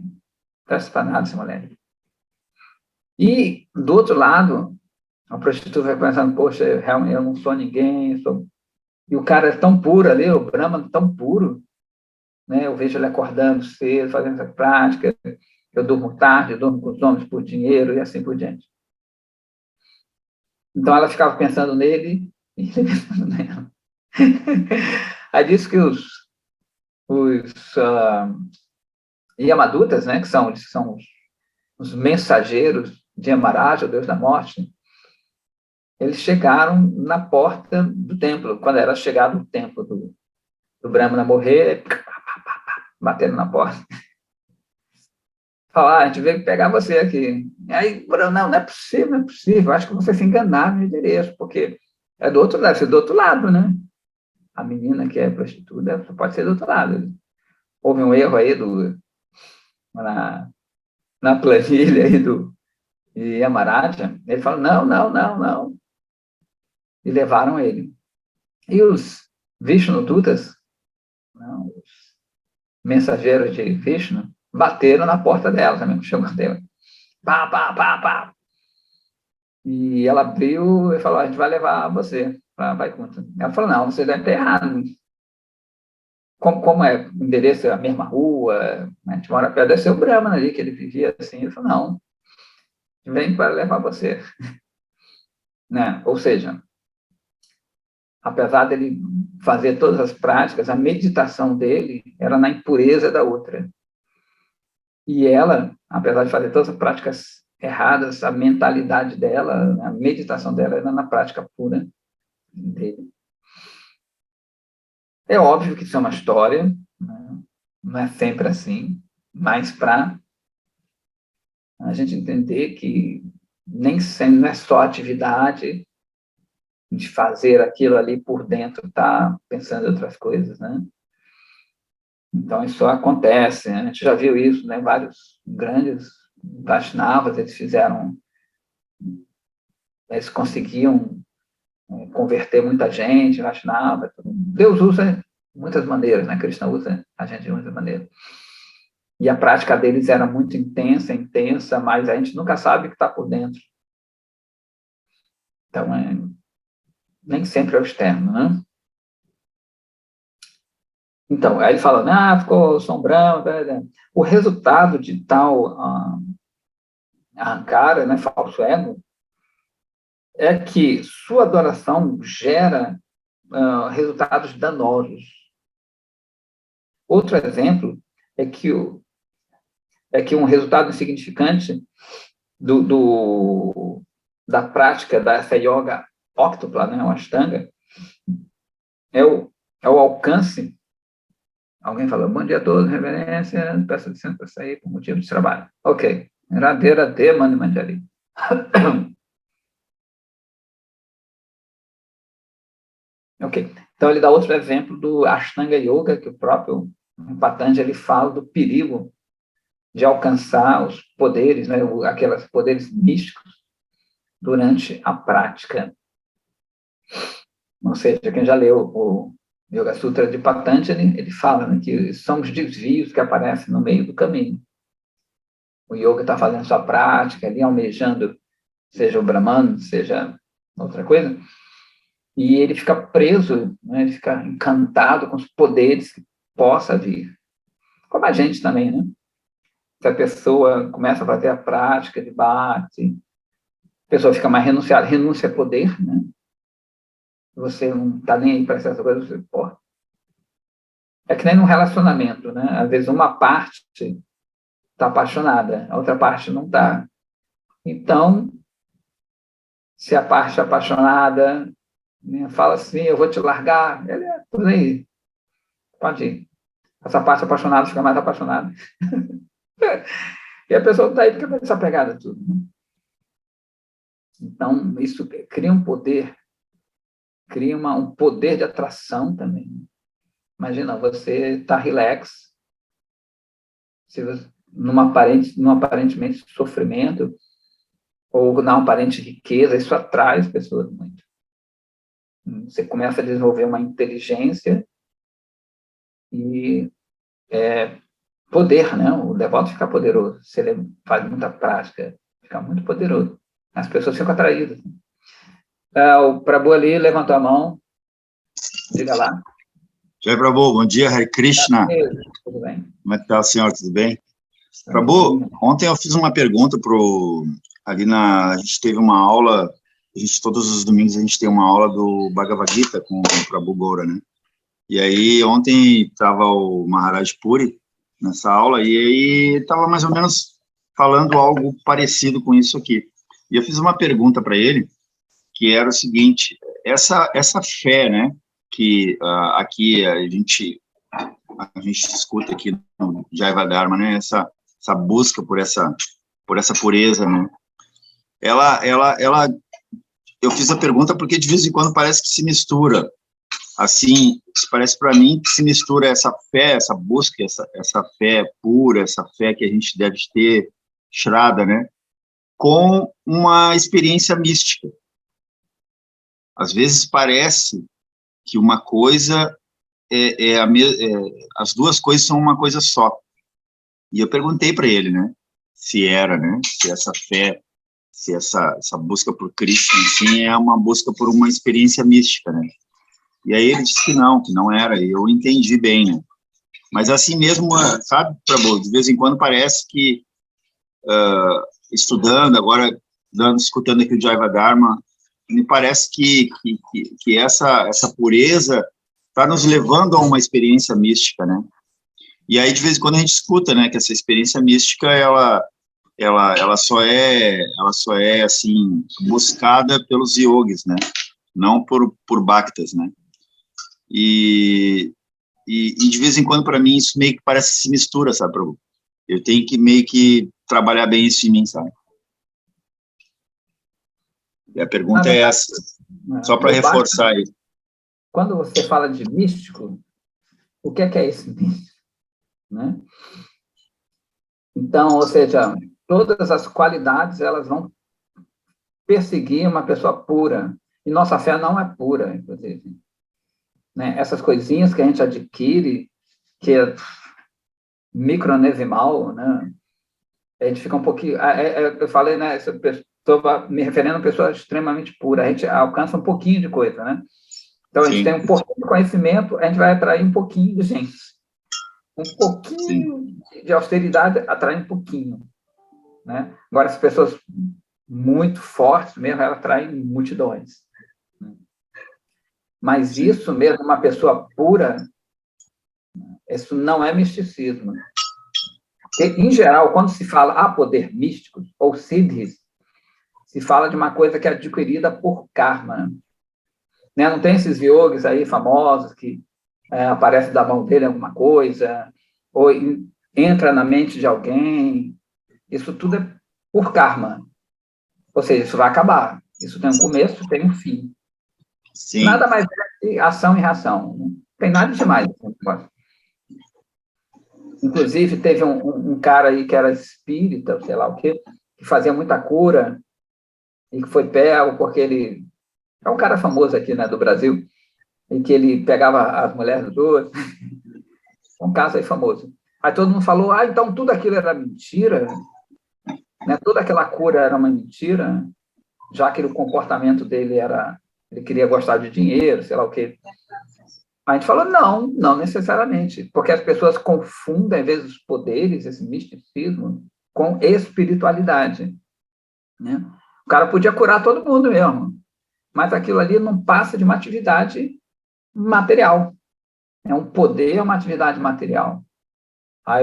S1: não presta para nada essa mulher. E, do outro lado, a prostituta vai pensando, poxa, realmente eu não sou ninguém, e o cara é tão puro ali, o Brahman tão puro, né? Eu vejo ele acordando cedo, fazendo essa prática, eu durmo tarde, eu durmo com os homens por dinheiro e assim por diante. Então ela ficava pensando nele E ele pensando nela. Aí diz que os Yamadutas, né, que são os mensageiros de Yamaraja, o deus da morte, eles chegaram na porta do templo, quando era chegado o tempo do Brahmana morrer, bateram na porta. Falaram, a gente veio pegar você aqui. Aí, não é possível, acho que você se enganaram no endereço, porque é do outro lado, deve ser do outro lado, né? A menina que é prostituta pode ser do outro lado. Houve um erro aí na planilha aí de Yamaraja. Ele falou, não. E levaram ele. E os Vishnudutas, não, os mensageiros de Vishnu, bateram na porta dela também, chamou dela. Pá. E ela abriu e falou, a gente vai levar você para Vaikuntha. Ela falou, não, você deve ter errado. Como é o endereço, é a mesma rua, a gente mora perto, deve ser o Brahmana ali, que ele vivia assim. Ele falou, não, vem para levar você. Né? Ou seja, apesar dele fazer todas as práticas, a meditação dele era na impureza da outra. E ela, apesar de fazer todas as práticas erradas, a mentalidade dela, a meditação dela era na prática pura dele. É óbvio que isso é uma história, né? Não é sempre assim, mas para a gente entender que nem sempre não é só atividade de fazer aquilo ali por dentro, tá pensando em outras coisas, né? Então, isso acontece, né? A gente já viu isso, né? Vários grandes Vaishnavas, eles conseguiam converter muita gente, Vaishnava. Deus usa muitas maneiras, né? Krishna usa a gente de muitas maneiras. E a prática deles era muito intensa, mas a gente nunca sabe o que está por dentro. Então, nem sempre é o externo, né? Então, aí ele fala, ficou sombrão, o resultado de tal arrancar, né, falso ego, é que sua adoração gera resultados danosos. Outro exemplo é que um resultado insignificante da prática dessa yoga óctupla, né, o Ashtanga, é o alcance. Alguém fala, bom dia a todos, reverência, peço licença para sair por motivo de trabalho. Ok. Radhe, Mani Manjari. Ok. Então, ele dá outro exemplo do Ashtanga Yoga, que o próprio Patanjali fala do perigo de alcançar os poderes, né, aqueles poderes místicos, durante a prática. Ou seja, quem já leu o Yoga Sutra de Patanjali, ele fala, né, que são os desvios que aparecem no meio do caminho. O yoga está fazendo sua prática ali, almejando, seja o Brahman, seja outra coisa, e ele fica preso, né, ele fica encantado com os poderes que possa vir. Como a gente também, né? Se a pessoa começa a fazer a prática de bhakti, a pessoa fica mais renunciada. Renúncia é poder, né? Você não está nem aí para essas coisas, você, pô. É que nem num relacionamento, né? Às vezes uma parte está apaixonada, a outra parte não está. Então, se a parte apaixonada, né, fala assim, eu vou te largar, ele é por aí, pode ir. Essa parte apaixonada fica mais apaixonada. E a pessoa está aí porque vai desapegada a tudo. Né? Então, isso cria um poder, cria um poder de atração também. Imagina, você está relax, num aparentemente sofrimento, ou na aparente riqueza, isso atrai as pessoas muito. Você começa a desenvolver uma inteligência e poder, né? O devoto fica poderoso. Se ele faz muita prática, fica muito poderoso. As pessoas ficam atraídas. O Prabhu ali levantou a mão. Diga lá.
S2: Jai Prabhu, bom dia, Hare Krishna.
S1: Tudo bem.
S2: Como é que está, senhor? Tudo bem? Prabhu, ontem eu fiz uma pergunta a gente teve uma aula todos os domingos a gente tem uma aula do Bhagavad Gita com o Prabhu Gora, né? E aí ontem estava o Maharaj Puri nessa aula, e aí estava mais ou menos falando algo parecido com isso aqui. E eu fiz uma pergunta para ele, que era o seguinte: essa fé, né, que aqui a gente escuta aqui no Jaiva Dharma, né, essa busca por essa pureza, né, eu fiz a pergunta porque de vez em quando parece que se mistura, assim, parece para mim que se mistura essa fé, essa busca, essa fé pura, essa fé que a gente deve ter, Shraddha, né, com uma experiência mística. Às vezes parece que uma coisa as duas coisas são uma coisa só. E eu perguntei para ele, né, se essa fé, se essa busca por Cristo, assim, é uma busca por uma experiência mística, né? E aí ele disse que não era, e eu entendi bem, né? Mas assim mesmo, sabe, Prabhu, de vez em quando parece que, estudando, agora, escutando aqui o Jaiva Dharma, me parece que essa pureza está nos levando a uma experiência mística, né? E aí, de vez em quando, a gente escuta, né, que essa experiência mística, ela só é, assim, buscada pelos yogis, né? Não por bhaktas, né? E de vez em quando, para mim, isso meio que parece que se mistura, sabe, Prabhu? Eu tenho que meio que trabalhar bem isso em mim, sabe? E a pergunta é essa, só para reforçar isso.
S1: Quando você fala de místico, o que é esse místico? Né? Então, ou seja, todas as qualidades, elas vão perseguir uma pessoa pura. E nossa fé não é pura, inclusive. Né? Essas coisinhas que a gente adquire, que é micronesimal, né? A gente fica um pouquinho... eu falei, né? Estou me referindo a pessoa extremamente pura. A gente alcança um pouquinho de coisa, né? Então, a gente tem um pouquinho de conhecimento, a gente vai atrair um pouquinho de gente. Um pouquinho de austeridade atrai um pouquinho. Né? Agora, as pessoas muito fortes mesmo, elas atraem multidões. Mas isso mesmo, uma pessoa pura, isso não é misticismo. Porque, em geral, quando se fala poder místico ou siddhis, se fala de uma coisa que é adquirida por karma. Né? Não tem esses yogis aí famosos que aparece da mão dele alguma coisa, ou entra na mente de alguém. Isso tudo é por karma. Ou seja, isso vai acabar. Isso tem um começo, tem um fim.
S2: Sim.
S1: Nada mais é que ação e reação. Não tem nada demais. Inclusive, teve um cara aí que era espírita, sei lá o quê, que fazia muita cura e que foi pego porque ele... É um cara famoso aqui, né, do Brasil, em que ele pegava as mulheres dos outros. Um caso aí famoso. Aí todo mundo falou, então tudo aquilo era mentira, né? Toda aquela cura era uma mentira, já que o comportamento dele era... Ele queria gostar de dinheiro, sei lá o quê. A gente falou, não necessariamente, porque as pessoas confundem, às vezes, os poderes, esse misticismo, com espiritualidade. Né? O cara podia curar todo mundo mesmo, mas aquilo ali não passa de uma atividade material. É um poder, é uma atividade material.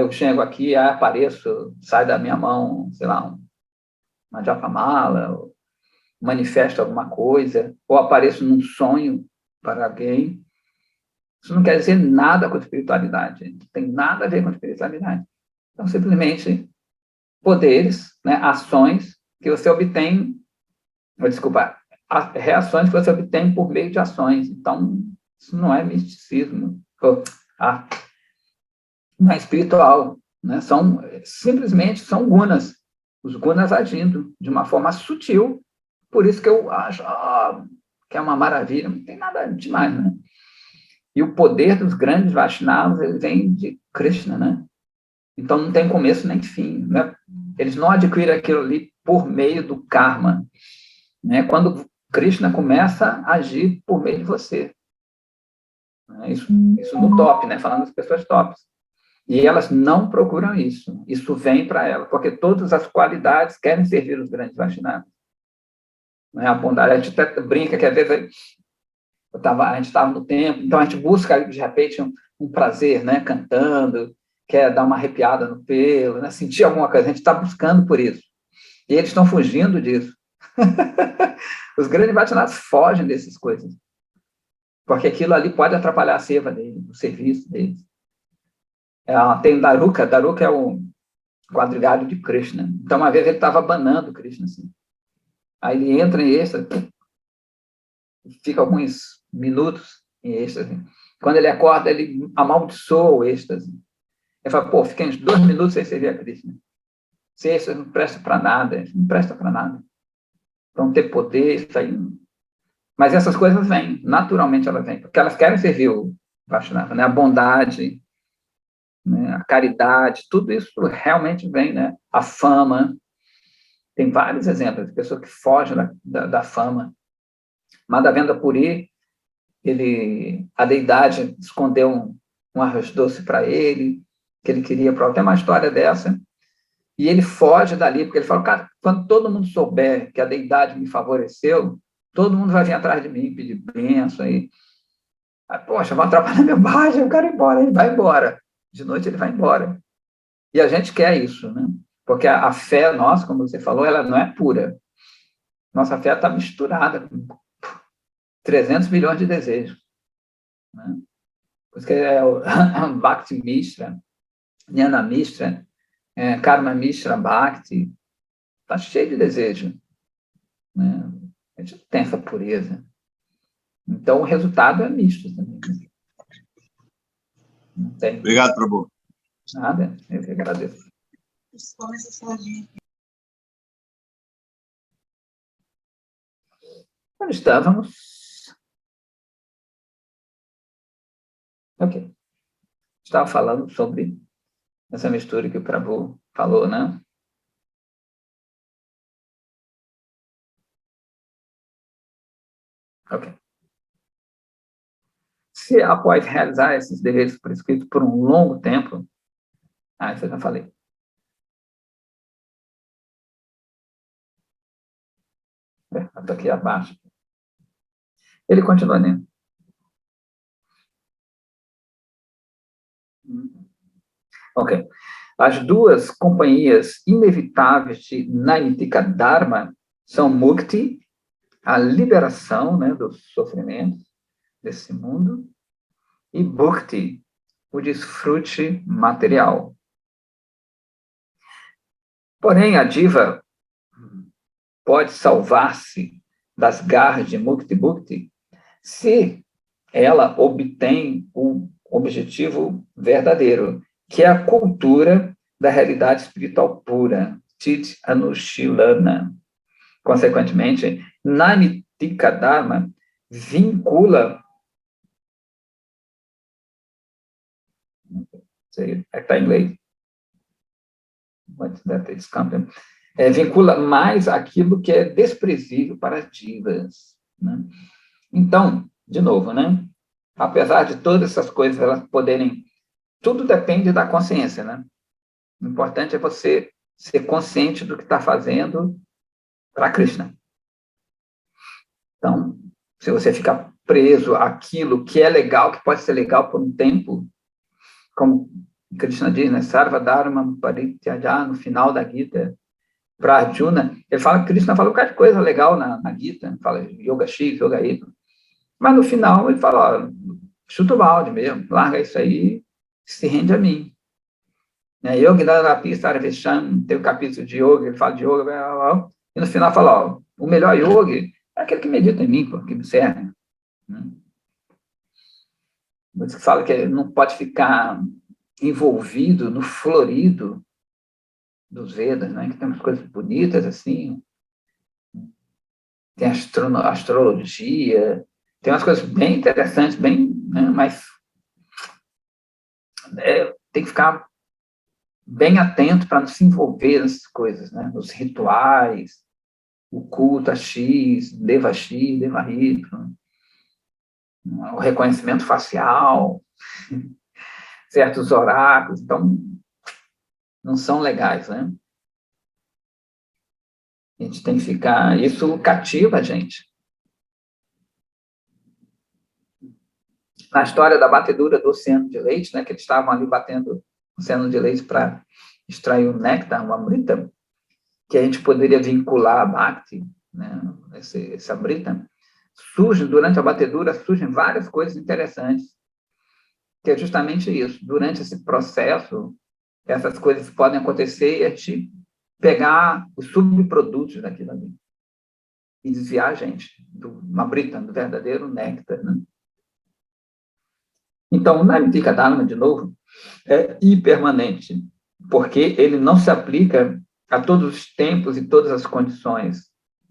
S1: Eu chego aqui, apareço, sai da minha mão, sei lá, uma japamala, manifesto alguma coisa, ou apareço num sonho para alguém. Isso não quer dizer nada com espiritualidade, não tem nada a ver com espiritualidade. Então, simplesmente, poderes, né, ações que você obtém, reações que você obtém por meio de ações. Então, isso não é misticismo, não é espiritual, né? Simplesmente são gunas, os gunas agindo de uma forma sutil, por isso que eu acho que é uma maravilha, não tem nada demais, né? E o poder dos grandes Vaishnavas, ele vem de Krishna, né? Então, não tem começo nem fim, né? Eles não adquirem aquilo ali por meio do karma, né? Quando Krishna começa a agir por meio de você. Isso no top, né? Falando das pessoas tops. E elas não procuram isso. Isso vem para elas, porque todas as qualidades querem servir os grandes Vaishnavas. né? A bondade, a gente até brinca que às vezes a gente estava no templo, então a gente busca, de repente, um prazer, né? Cantando, quer dar uma arrepiada no pelo, né? Sentir alguma coisa, a gente está buscando por isso. E eles estão fugindo disso. Os grandes vatinados fogem dessas coisas, porque aquilo ali pode atrapalhar a seva dele, o serviço deles. Tem o Daruka é o quadrigário de Krishna. Então, uma vez ele estava banando Krishna, assim. Aí ele entra em êxtase, fica alguns minutos em êxtase. Quando ele acorda, ele amaldiçoa o êxtase. Ele fala, pô, fiquei uns 2 minutos sem servir a Krishna. Esse êxtase não presta para nada, não presta para nada. Para não ter poder, isso aí. Mas essas coisas vêm, naturalmente elas vêm, porque elas querem servir o Vaishnava, né? A bondade, né? A caridade, tudo isso realmente vem, né? A fama. Tem vários exemplos de pessoas que fogem da fama. Madhavendra Puri, a deidade escondeu um arroz doce para ele, que ele queria provar. Tem uma história dessa, e ele foge dali, porque ele fala, cara, quando todo mundo souber que a deidade me favoreceu, todo mundo vai vir atrás de mim, pedir bênção aí. Poxa, vão atrapalhar meu baile, eu quero ir embora. Ele vai embora. De noite ele vai embora. E a gente quer isso, né? Porque a fé nossa, como você falou, ela não é pura. Nossa fé está misturada com 300 milhões de desejos. Né? Por isso que é o Bhakti Mishra, Jnana Mishra, Karma Mishra Bhakti, está cheio de desejo. Né? A gente não tem essa pureza. Então, o resultado é misto também. Né? Não tem.
S2: Obrigado, Prabhu.
S1: Nada, eu que agradeço. Onde estávamos? Ok. Estava falando sobre essa mistura que o Prabhu falou, né? Ok. Se após realizar esses deveres prescritos por um longo tempo, isso eu já falei. Estou aqui abaixo. Ele continua, né? Ok. As duas companhias inevitáveis de Naitika Dharma são Mukti, a liberação, né, dos sofrimentos desse mundo, e Bhukti, o desfrute material. Porém, a diva pode salvar-se das garras de Mukti Bhukti se ela obtém o objetivo verdadeiro, que é a cultura da realidade espiritual pura, Tit Anushilana. Consequentemente, Naitika Dharma vincula. Está em inglês. Vincula mais aquilo que é desprezível para as divas. Né? Então, de novo, né? Apesar de todas essas coisas elas poderem. Tudo depende da consciência, né? O importante é você ser consciente do que está fazendo para Krishna. Então, se você ficar preso àquilo que é legal, que pode ser legal por um tempo, como Krishna diz, né? Sarva Dharma Parityaja, no final da Gita, para Arjuna, ele fala que Krishna fala um bocado de coisa legal na Gita, fala Yoga X, Yoga Y, mas no final ele fala, ó, chuta o balde mesmo, larga isso aí, se rende a mim. Yoga Dharapista Sarvesham, tem o capítulo de yoga, ele fala de yoga, e no final fala, ó, o melhor yoga é aquele que medita em mim, que me serve. Você fala que não pode ficar envolvido no florido dos Vedas, né? Que tem umas coisas bonitas assim, tem astrologia, tem umas coisas bem interessantes, bem, né? Mas tem que ficar bem atento para não se envolver nessas coisas, né? Nos rituais, o culto a X, Deva X, Deva Y, o reconhecimento facial, certos oráculos, então não são legais, né? A gente tem que ficar... Isso cativa a gente. Na história da batedura do oceano de leite, né, que eles estavam ali batendo o oceano de leite para extrair o néctar, uma amrita, que a gente poderia vincular a Bhakti, né, esse amrita, durante a batedura, surgem várias coisas interessantes, que é justamente isso. Durante esse processo, essas coisas podem acontecer e a gente pegar os subprodutos daquilo ali e desviar a gente do amrita, do verdadeiro néctar, né? Então, o Naimitika Dharma, de novo, é impermanente, porque ele não se aplica a todos os tempos e todas as condições.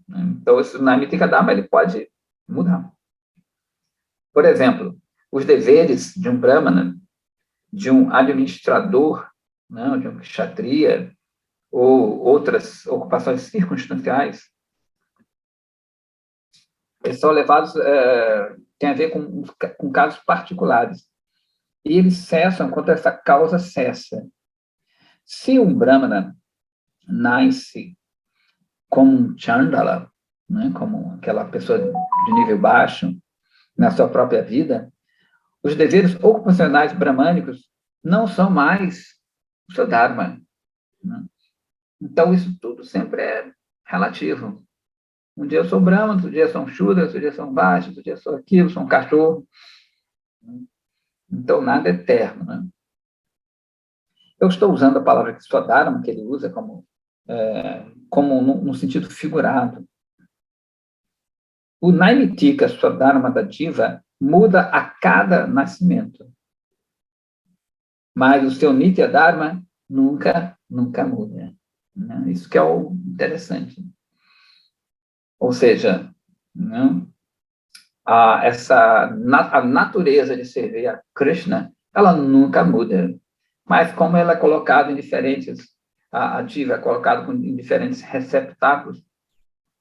S1: Então, esse Naimitika Dharma ele pode mudar. Por exemplo, os deveres de um Brahmana, de um administrador, não, de um kshatriya, ou outras ocupações circunstanciais, eles são levados, tem a ver com casos particulares. E eles cessam quando essa causa cessa. Se um Brahmana nasce como um Chandala, né, como aquela pessoa de nível baixo, na sua própria vida, os deveres ocupacionais bramânicos não são mais o seu Dharma. Né? Então, isso tudo sempre é relativo. Um dia eu sou Brahma, outro dia eu sou um Shudra, outro dia eu sou um baixo, outro dia eu sou aquilo, sou um cachorro. Então, nada é eterno. Né? Eu estou usando a palavra Swadharma, que ele usa como no sentido figurado. O Naimitika Swadharma da Diva muda a cada nascimento. Mas o seu Nitya Dharma nunca muda. Né? Isso que é o interessante. Ou seja, né, a natureza de servir a Krishna, ela nunca muda. Mas como ela é colocada em diferentes, a diva é colocada em diferentes receptáculos,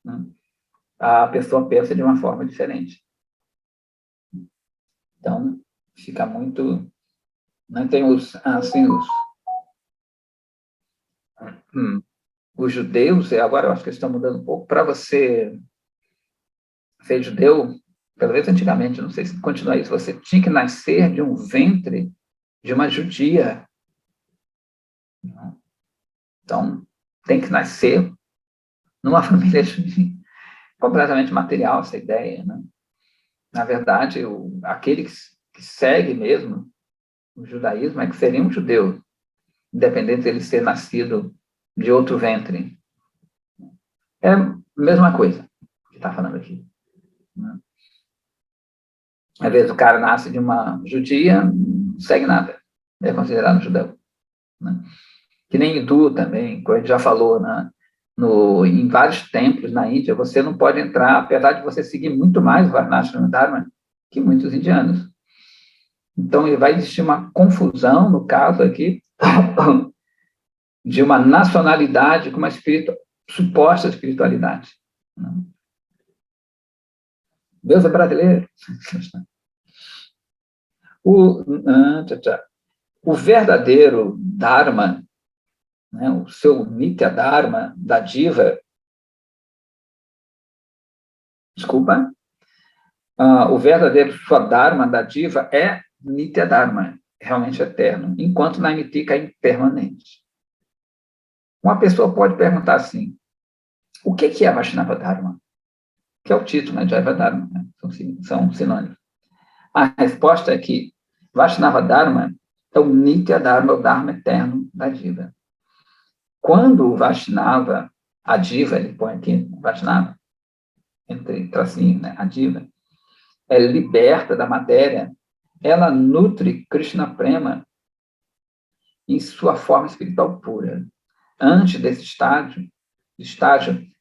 S1: né, a pessoa pensa de uma forma diferente. Então, fica muito... Né, tem os judeus, agora eu acho que eles estão mudando um pouco, para você ser judeu, pelo menos antigamente, não sei se continua isso, você tinha que nascer de um ventre de uma judia. Então, tem que nascer numa família judia. Completamente material essa ideia, né? Na verdade, aquele que segue mesmo o judaísmo é que seria um judeu, independente dele ser nascido de outro ventre. É a mesma coisa que está falando aqui. Né? Às vezes o cara nasce de uma judia, não segue nada, é considerado um judeu. Né? Que nem hindu também, como a gente já falou, né? Em vários templos na Índia, você não pode entrar, apesar de você seguir muito mais o Varnashrama Dharma que muitos indianos. Então, vai existir uma confusão, no caso aqui, de uma nacionalidade com uma suposta espiritualidade. Deus é brasileiro. O verdadeiro Dharma, né, o seu Nitya Dharma da diva, desculpa, o verdadeiro Swadharma da diva é Nitya Dharma, realmente eterno, enquanto Naimitika é impermanente. Uma pessoa pode perguntar assim, o que é Vaishnava Dharma? Que é o título, né, Jaiva Dharma, né? São sinônimos. A resposta é que Vaishnava Dharma é o Nitya Dharma, o Dharma eterno da diva. Quando o Vaishnava, a diva, ele põe aqui, Vaishnava, entre tracinhos, né, a diva, é liberta da matéria, ela nutre Krishna Prema em sua forma espiritual pura. Antes desse estágio,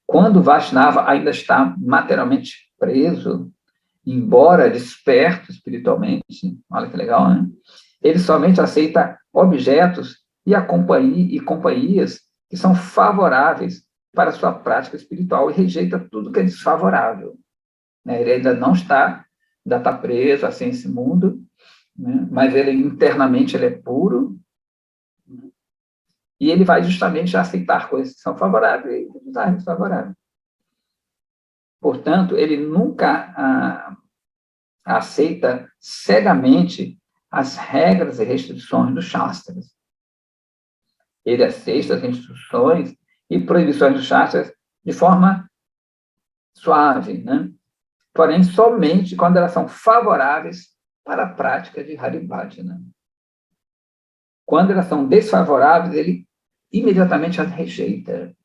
S1: quando o Vaishnava ainda está materialmente preso, embora desperto espiritualmente, olha que legal, né? Ele somente aceita objetos e companhias que são favoráveis para a sua prática espiritual e rejeita tudo que é desfavorável. Ele ainda está preso assim, esse mundo, né? Mas ele internamente ele é puro, E ele vai justamente aceitar coisas que são favoráveis e recusar desfavoráveis. Portanto, ele nunca aceita cegamente as regras e restrições dos Shastras. Ele aceita as restrições e proibições dos Shastras de forma suave, né? Porém, somente quando elas são favoráveis para a prática de Haribhajana. Quando elas são desfavoráveis, ele imediatamente as rejeita.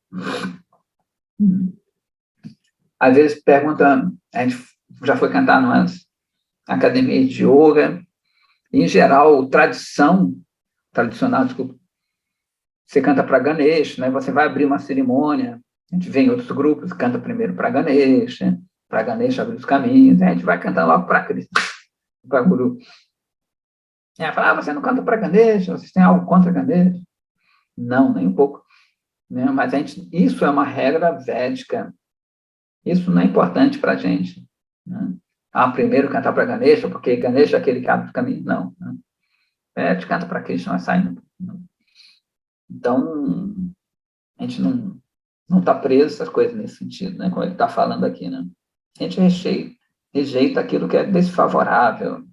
S1: Às vezes pergunta, a gente já foi cantar nas academias de yoga, em geral, tradicional, desculpa, você canta para Ganesha, né? Você vai abrir uma cerimônia, a gente vê em outros grupos, canta primeiro para Ganesha abrir os caminhos, a gente vai cantando logo para Krishna, para Guru. Fala, você não canta para Ganesha, vocês têm algo contra Ganesha? Não, nem um pouco. Né? Mas isso é uma regra védica. Isso não é importante para a gente. Né? Primeiro cantar para Ganesha, porque Ganesha é aquele que abre os caminhos. Não. Né? A gente canta para Krishna, mas sai. Então, a gente não está preso a essas coisas nesse sentido, né? Como ele está falando aqui. Né? A gente rejeita aquilo que é desfavorável.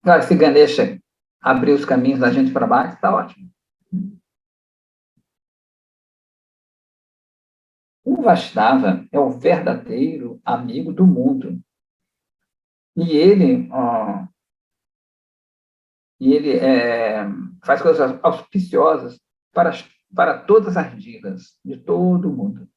S1: Claro, se Ganesha abrir os caminhos da gente para baixo, está ótimo. O Vaishnava é o verdadeiro amigo do mundo. E ele faz coisas auspiciosas para todas as vidas de todo mundo.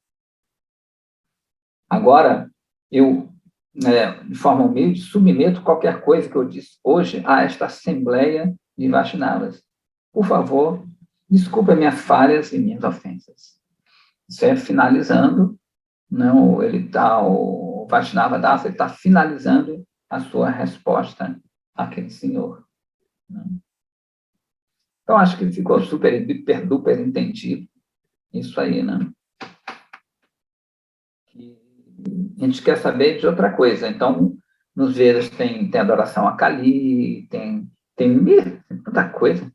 S1: Agora, eu, de forma humilde, submeto qualquer coisa que eu disse hoje a esta Assembleia de Vaishnavas. Por favor, desculpe minhas falhas e minhas ofensas. Isso é finalizando, não, o Vaishnava Dasa está finalizando a sua resposta àquele senhor. Né? Então, acho que ficou super, duper entendido isso aí, né? E a gente quer saber de outra coisa. Então, nos Vedas tem adoração a Kali, tem tanta coisa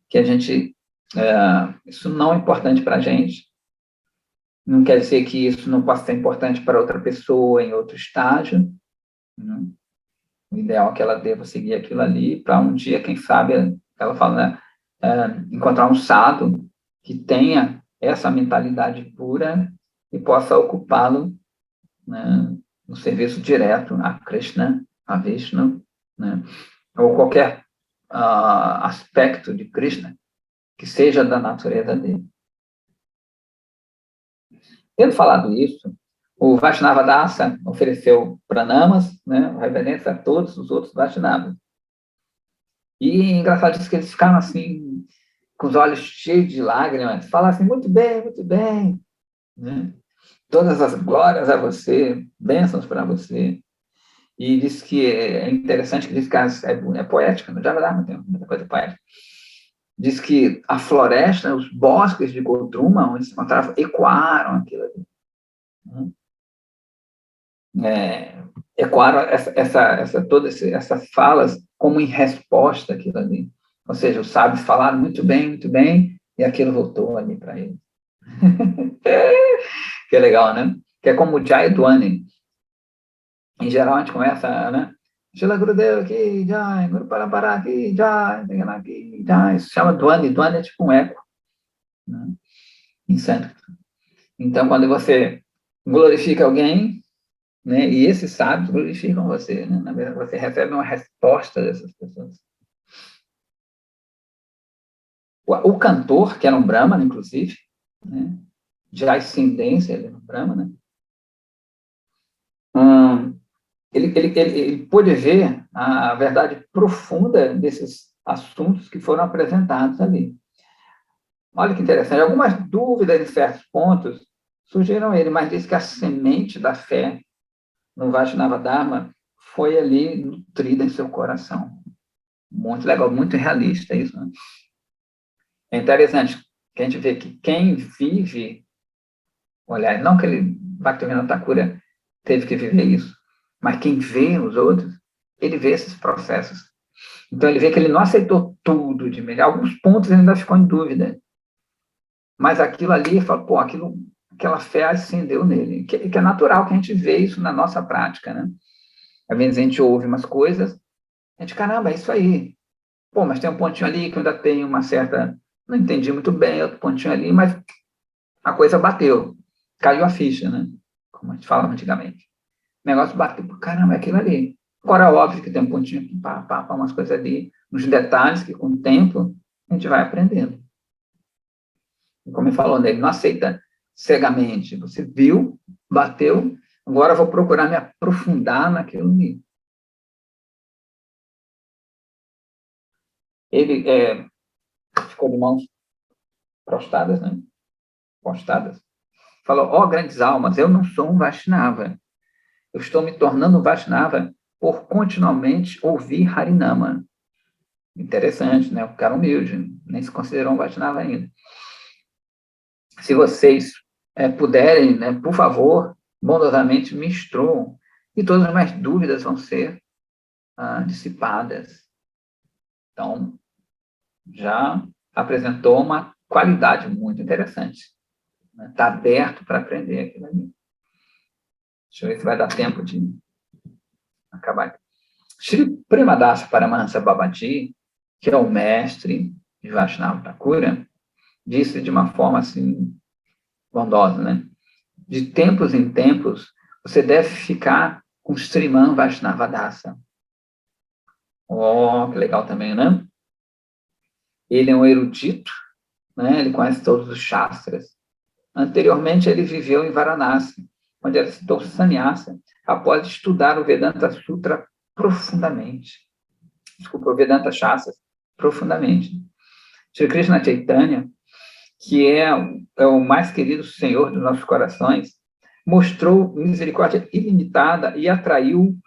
S1: que a gente... isso não é importante para a gente. Não quer dizer que isso não possa ser importante para outra pessoa em outro estágio. Né? O ideal é que ela deva seguir aquilo ali para um dia, quem sabe, ela fala, né, encontrar um sadhu que tenha essa mentalidade pura e possa ocupá-lo, né, no serviço direto a Krishna, a Vishnu, né, ou qualquer aspecto de Krishna que seja da natureza dele. Tendo falado isso, o Vaishnava Dasa ofereceu pranamas, né, reverência a todos os outros Vaishnavas. E engraçado isso que eles ficaram assim, com os olhos cheios de lágrimas, falaram assim, muito bem, né? Todas as glórias a você, bênçãos para você. E diz que é interessante que diz que é poética, no Javadharma tem muita coisa poética. Diz que a floresta, os bosques de Godruma, onde se encontravam, ecoaram aquilo ali. Ecoaram todas essas falas como em resposta àquilo ali. Ou seja, os sábios falaram muito bem, e aquilo voltou ali para eles. Que é legal, né? Que é como o Jai Dwani. Em geral, a gente começa, né? Shila Gurudev aqui, Jai, Guru Parampara aqui, Jai, aqui, Jai. Isso se chama Dwani. Dwani é tipo um eco, né? Em sânscrito. Então, quando você glorifica alguém, né, e esses sábios glorificam você, né? Na verdade, você recebe uma resposta dessas pessoas. O cantor, que era um Brahmana, inclusive, né, de ascendência, ele era um Brahmana, ele pôde ver a verdade profunda desses assuntos que foram apresentados ali. Olha que interessante, algumas dúvidas em certos pontos surgiram ele, mas disse que a semente da fé no Vaishnava Dharma foi ali nutrida em seu coração. Muito legal, muito realista isso. Né? É interessante que a gente vê que quem vive, olha, não que ele, Bhaktivinoda Thakura teve que viver isso, mas quem vê os outros, ele vê esses processos. Então, ele vê que ele não aceitou tudo de melhor. Alguns pontos ele ainda ficou em dúvida. Mas aquilo ali, ele fala, pô, aquela fé acendeu nele. Que é natural que a gente vê isso na nossa prática, né? Às vezes a gente ouve umas coisas, a gente, caramba, é isso aí. Pô, mas tem um pontinho ali que eu ainda tenho uma certa... Não entendi muito bem, outro pontinho ali, mas a coisa bateu. Caiu a ficha, né? Como a gente falava antigamente. O negócio bateu, caramba, é aquilo ali. Agora, óbvio que tem um pontinho aqui, umas coisas ali, uns detalhes que, com o tempo, a gente vai aprendendo. E como ele falou, né, ele não aceita cegamente. Você viu, bateu, agora eu vou procurar me aprofundar naquilo ali. Ele ficou de mãos prostradas, né? Postadas. Falou, ó, grandes almas, eu não sou um Vaishnava. Eu estou me tornando um Vaishnava por continuamente ouvir Harinama. Interessante, né? O cara humilde, nem se considerou um Vaishnava ainda. Se vocês puderem, né, por favor, bondosamente me instruam, e todas as minhas dúvidas vão ser dissipadas. Então, já apresentou uma qualidade muito interessante. Está aberto para aprender aquilo ali. Deixa eu ver se vai dar tempo de acabar. Shri Premadasa Paramahansa Babaji, que é o mestre de Vaishnava Thakura, disse de uma forma assim, bondosa, né? De tempos em tempos, você deve ficar com Sriman Vaishnava Dasa. Oh, que legal também, né? Ele é um erudito, né? Ele conhece todos os Shastras. Anteriormente, ele viveu em Varanasi, onde ele se tornou sannyasa após estudar o Vedanta Sutra profundamente. Desculpa, o Vedanta Shastras profundamente. Shri Krishna Chaitanya, que é o mais querido Senhor dos nossos corações, mostrou misericórdia ilimitada e atraiu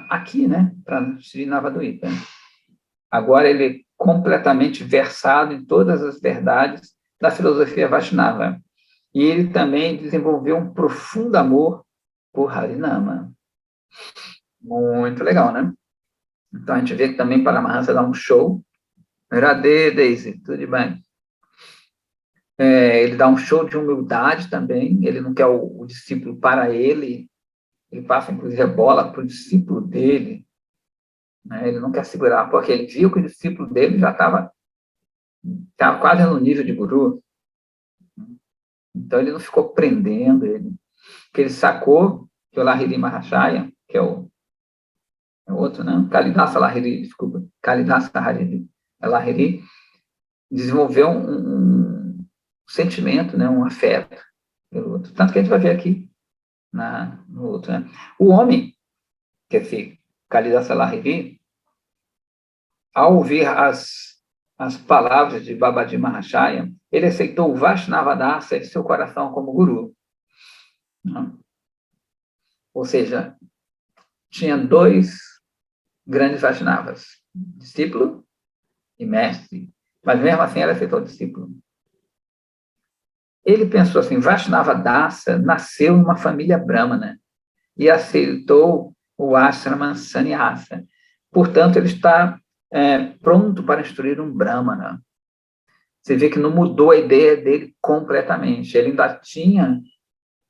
S1: aqui, né, para Sri Navaduita. Agora ele é completamente versado em todas as verdades da filosofia Vaishnava. E ele também desenvolveu um profundo amor por Harinama. Muito legal, né? Então a gente vê que também Paramahansa dá um show. Radhe, Daisy, tudo bem? Ele dá um show de humildade também, ele não quer o discípulo para ele passa, inclusive, a bola para o discípulo dele, né? Ele não quer segurar, porque ele viu que o discípulo dele já estava quase no nível de guru, então ele não ficou prendendo ele, porque ele sacou que o Lahiri Mahashaya, que é o outro, né? Kalidasa Lahiri, desculpa, Kalidasa Lahiri, desenvolveu um sentimento, né? Um afeto pelo outro, tanto que a gente vai ver aqui no outro, né? O homem, que é Kalidasa Lahiri, ao ouvir as palavras de Babaji Mahashaya, ele aceitou o Vaishnavadasa em seu coração como guru. Ou seja, tinha dois grandes Vaishnavas, discípulo e mestre, mas mesmo assim ele aceitou o discípulo. Ele pensou assim, Vaishnavadasa nasceu em uma família brahmana e aceitou o ashrama sannyasa. Portanto, ele está pronto para instruir um brahmana. Você vê que não mudou a ideia dele completamente. Ele ainda tinha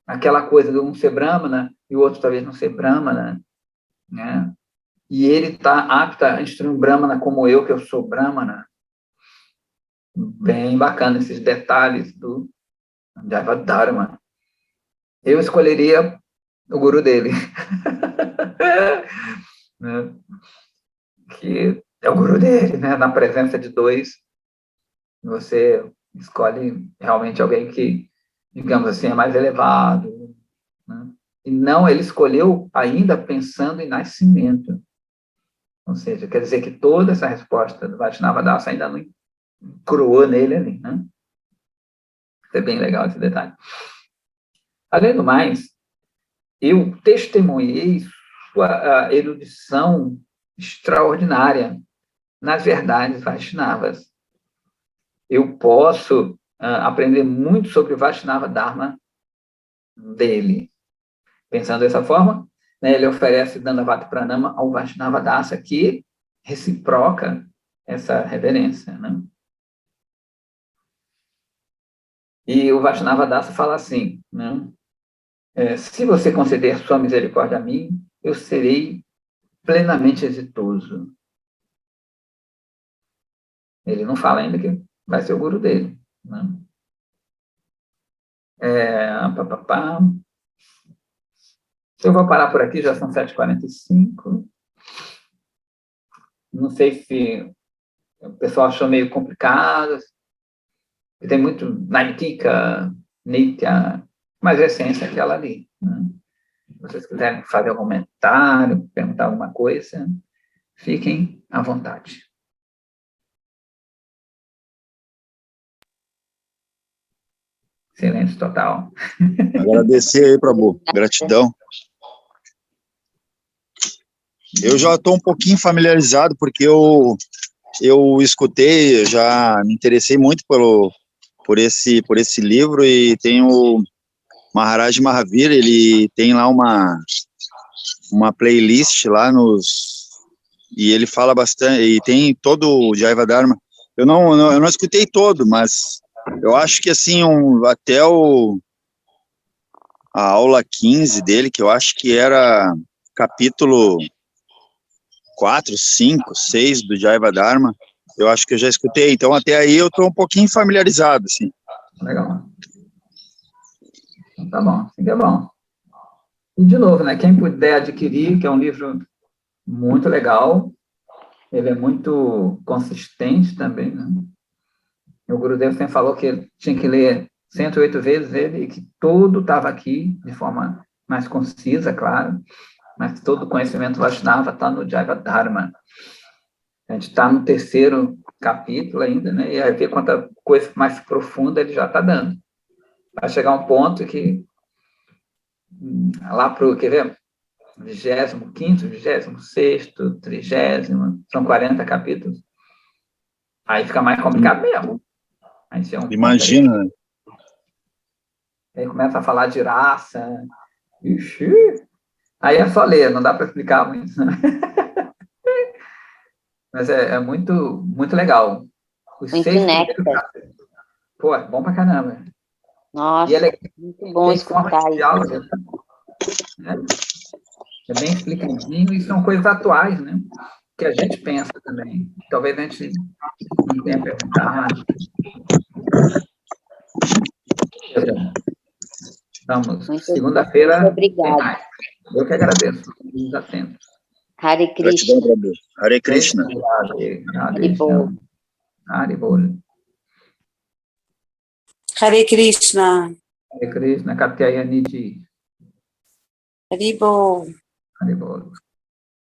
S1: aquela coisa de um ser brahmana e o outro talvez não ser brahmana, né? E ele está apto a instruir um brahmana como eu, que eu sou brahmana. Bem bacana esses detalhes do Dharma. Eu escolheria o guru dele. Né? Que é o guru dele, né? Na presença de dois, você escolhe realmente alguém que, digamos assim, é mais elevado, né? E não, ele escolheu ainda pensando em nascimento. Ou seja, quer dizer que toda essa resposta do Vaishnava Dasa ainda não cruou nele ali, né? É bem legal esse detalhe. Além do mais, eu testemunhei sua erudição extraordinária nas verdades Vaishnavas. Eu posso aprender muito sobre o Vaishnava Dharma dele. Pensando dessa forma, né, ele oferece Dandavata Pranama ao Vaishnava Dasa, que reciproca essa reverência, né? E o Vaishnava Dasa fala assim, né? Se você conceder sua misericórdia a mim, eu serei plenamente exitoso. Ele não fala ainda que vai ser o guru dele, né? Eu vou parar por aqui, já são 7h45. Não sei se o pessoal achou meio complicado. Tem muito Naitika, Nitya, mas a essência é aquela ali, né? Se vocês quiserem fazer algum comentário, perguntar alguma coisa, fiquem à vontade. Silêncio total.
S2: Agradecer aí, Prabhu. Gratidão. Eu já estou um pouquinho familiarizado, porque eu escutei, já me interessei muito por esse livro, e tem o Maharaj Mahavir, ele tem lá uma playlist lá e ele fala bastante, e tem todo o Jaiva Dharma. Eu não escutei todo, mas eu acho que assim, até a aula 15 dele, que eu acho que era capítulo 4, 5, 6 do Jaiva Dharma, eu acho que eu já escutei, então até aí eu estou um pouquinho familiarizado, assim.
S1: Legal. Então, tá bom, assim que é bom. E, de novo, né, quem puder adquirir, que é um livro muito legal, ele é muito consistente também, né? O Gurudev sempre falou que tinha que ler 108 vezes ele, e que tudo estava aqui, de forma mais concisa, claro, mas todo o conhecimento Vaishnava está no Jaiva Dharma. A gente está no 3º capítulo ainda, né? E aí ver quanta coisa mais profunda ele já está dando. Vai chegar um ponto que, lá para o, quer ver? 25º, 26º, 30º, são 40 capítulos. Aí fica mais complicado mesmo. Aí é um
S2: Imagina.
S1: Aí começa a falar de raça. Ixi, aí é só ler, não dá para explicar muito. Né? Mas é muito, muito legal. Os
S3: Muito
S1: 6
S3: néctar.
S1: primeiros capítulos. Pô, é bom pra caramba.
S3: Nossa,
S1: E é
S3: muito bom
S1: tem forma
S3: escutar
S1: de
S3: isso.
S1: diálogo, né? É bem explicadinho, e são coisas atuais, né? Que a gente pensa também. Talvez a gente não tenha perguntado. Vamos,
S3: Muito
S1: segunda-feira tem
S3: obrigada.
S1: mais. Eu que agradeço. Os atentos.
S3: Hare
S2: Gratidão,
S3: Krishna.
S2: Prabhu. Hare Krishna.
S3: Haribol.
S1: Haribol.
S4: Hare Krishna.
S1: Hare Krishna, Katyayani Ji.
S4: Haribol.
S1: Haribol.